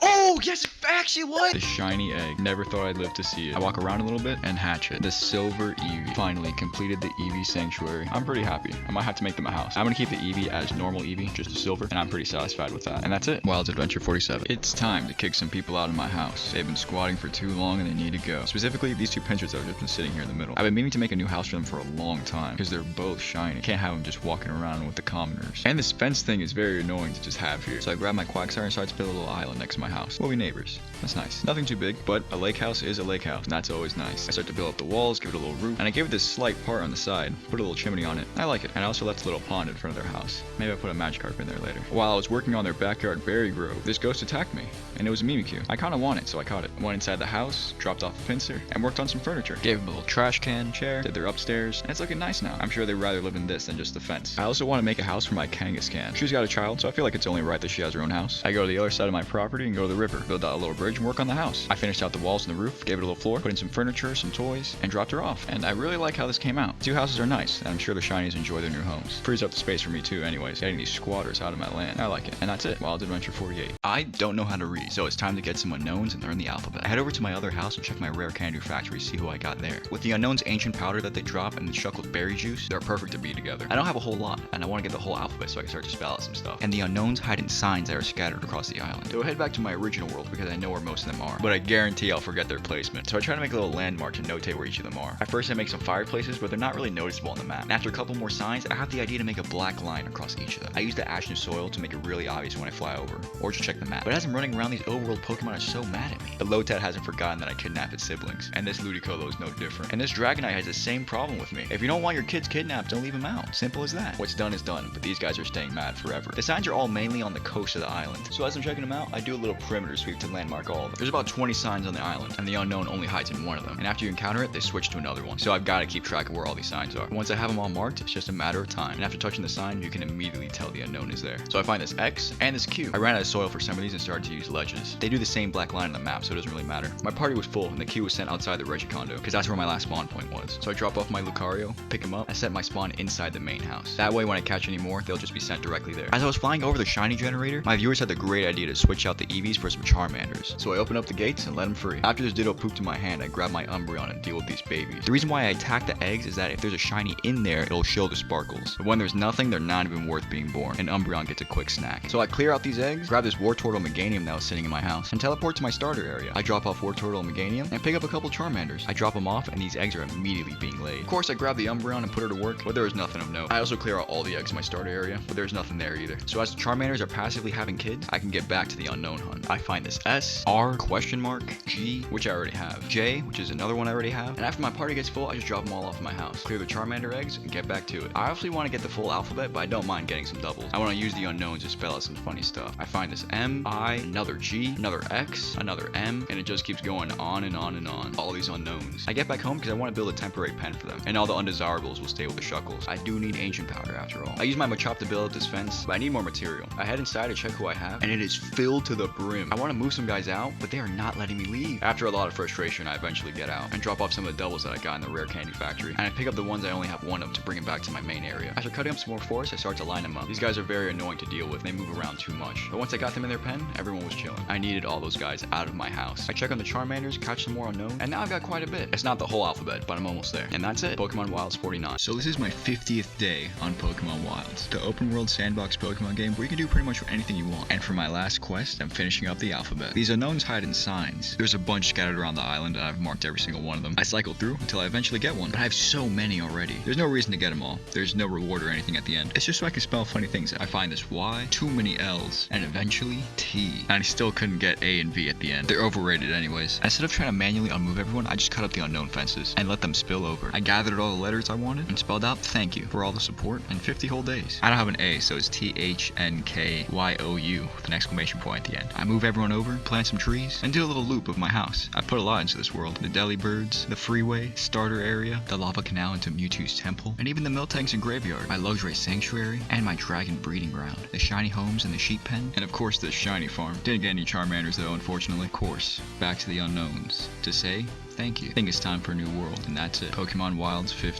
Oh, yes, it actually was! The shiny egg. Never thought I'd live to see it. I walk around a little bit and hatch it. The silver Eevee. Finally completed the Eevee sanctuary. I'm pretty happy. I might have to make them a house. I'm gonna keep the Eevee as normal Eevee, just a silver, and I'm pretty satisfied with that. And that's it. Wilds Adventure 47. It's time to kick some people out of my house. They've been squatting for too long and they need to go. Specifically, these two pinchers that have just been sitting here in the middle. I've been meaning to make a new house for them for a long time because they're both shiny. Can't have them just walking around with the commoners. And this fence thing is very annoying to just have here. So I grabbed my Quagsire and started to build a little island next to my house. We'll be neighbors. That's nice. Nothing too big, but a lake house is a lake house, and that's always nice. I start to build up the walls, give it a little roof, and I gave it this slight part on the side, put a little chimney on it. I like it. And I also left a little pond in front of their house. Maybe I'll put a Magikarp in there later. While I was working on their backyard berry grove, this ghost attacked me, and it was a Mimikyu. I kind of want it, so I caught it. Went inside the house, dropped off the pincer, and worked on some furniture. Gave them a little trash can, chair, did their upstairs, and it's looking nice now. I'm sure they'd rather live in this than just the fence. I also want to make a house for my Kangaskhan. She's got a child, so I feel like it's only right that she has her own house. I go to the other side of my property and go to the river, build out a little bridge, and work on the house. I finished out the walls and the roof, gave it a little floor, put in some furniture, some toys, and dropped her off. And I really like how this came out. Two houses are nice, and I'm sure the shinies enjoy their new homes. Frees up the space for me too anyways, getting these squatters out of my land. I like it. And that's it. Wilds Adventure 48. I don't know how to read, so it's time to get some unknowns and learn the alphabet. I head over to my other house and check my rare candy factory, see who I got there. With the unknown's ancient powder that they drop and the shuckled berry juice, they're perfect to be together. I don't have a whole lot, and I want to get the whole alphabet so I can start to spell out some stuff. And the unknowns hide in signs that are scattered across the island. So I head back to my original world because I know where most of them are, but I guarantee I'll forget their placement. So I try to make a little landmark to notate where each of them are. At first I make some fireplaces, but they're not really noticeable on the map. And after a couple more signs, I have the idea to make a black line across each of them. I use the ash and soil to make it really obvious when I fly over, or just check the map. But as I'm running around, these overworld Pokemon are so mad at me. The Lotad hasn't forgotten that I kidnapped its siblings, and this Ludicolo is no different. And this Dragonite has the same problem with me. If you don't want your kids kidnapped, don't leave them out. Simple as that. What's done is done, but these guys are staying mad forever. The signs are all mainly on the coast of the island. So as I'm checking them out, I do a little perimeter sweep to landmark all of them. There's about 20 signs on the island, and the unknown only hides in one of them. And after you encounter it, they switch to another one. So I've got to keep track of where all these signs are. Once I have them all marked, it's just a matter of time. And after touching the sign, you can immediately tell the unknown is there. So I find this X and this Q. I ran out of soil for some of these and started to use ledges. They do the same black line on the map, so it doesn't really matter. My party was full, and the Q was sent outside the Regicondo, because that's where my last spawn point was. So I drop off my Lucario, pick him up, I set my spawn inside the main house. That way when I catch any more, they'll just be sent directly there. As I was flying over the shiny generator, my viewers had the great idea to switch out the Eevees for some Charmanders. So I open up the gates and let them free. After this Ditto pooped in my hand, I grab my Umbreon and deal with these babies. The reason why I attack the eggs is that if there's a shiny in there, it'll show the sparkles. But when there's nothing, they're not even worth being born, and Umbreon gets a quick snack. So I clear out these eggs, grab this Wartortle Meganium that was sitting in my house, and teleport to my starter area. I drop off Wartortle Meganium and pick up a couple Charmanders. I drop them off, and these eggs are immediately being laid. Of course, I grab the Umbreon and put her to work, but there was nothing of note. I also clear out all the eggs in my starter area, but there's nothing there either. So as the Charmanders are passively having kids, I can get back to the unknown hunt. I find this S, R, question mark, G, which I already have, J, which is another one I already have, and after my party gets full, I just drop them all off in my house, clear the Charmander eggs, and get back to it. I obviously want to get the full alphabet, but I don't mind getting some doubles. I want to use the unknowns to spell out some funny stuff. I find this M, I, another G, another X, another M, and it just keeps going on and on and on. All these unknowns. I get back home because I want to build a temporary pen for them, and all the undesirables will stay with the Shuckles. I do need ancient powder after all. I use my Machop to build up this fence, but I need more material. I head inside to check who I have, and it is filled to the brim. I want to move some guys out, but they are not letting me leave. After a lot of frustration, I eventually get out and drop off some of the doubles that I got in the rare candy factory, and I pick up the ones I only have one of to bring them back to my main area. After cutting up some more forests, I start to line them up. These guys are very annoying to deal with. They move around too much. But once I got them in their pen, everyone was chilling. I needed all those guys out of my house. I check on the Charmanders, catch some more unknown, and now I've got quite a bit. It's not the whole alphabet, but I'm almost there. And that's it. Pokemon Wilds 49. So this is my 50th day on Pokemon Wilds, the open world sandbox Pokemon game where you can do pretty much anything you want. And for my last quest, I'm finishing up the alphabet. These unknowns hide in signs. There's a bunch scattered around the island, and I've marked every single one of them. I cycle through until I eventually get one, but I have so many already. There's no reason to get them all. There's no reward or anything at the end. It's just so I can spell funny things. I find this Y, too many L's, and eventually T. And I still couldn't get A and V at the end. They're overrated anyways. Instead of trying to manually unmove everyone, I just cut up the unknown fences and let them spill over. I gathered all the letters I wanted and spelled out thank you for all the support in 50 whole days. I don't have an A, so it's THNKYOU with an exclamation point at the end. I move everyone over, plant some trees, and do a little loop of my house. I put a lot into this world. The deli birds, the freeway, starter area, the lava canal into Mewtwo's temple, and even the Miltanks and graveyard, my luxury sanctuary, and my dragon breeding ground, the shiny homes and the sheep pen, and of course the shiny farm. Didn't get any Charmanders though, unfortunately. Of course, back to the unknowns to say thank you. I think it's time for a new world, and that's it. Pokemon Wilds 50.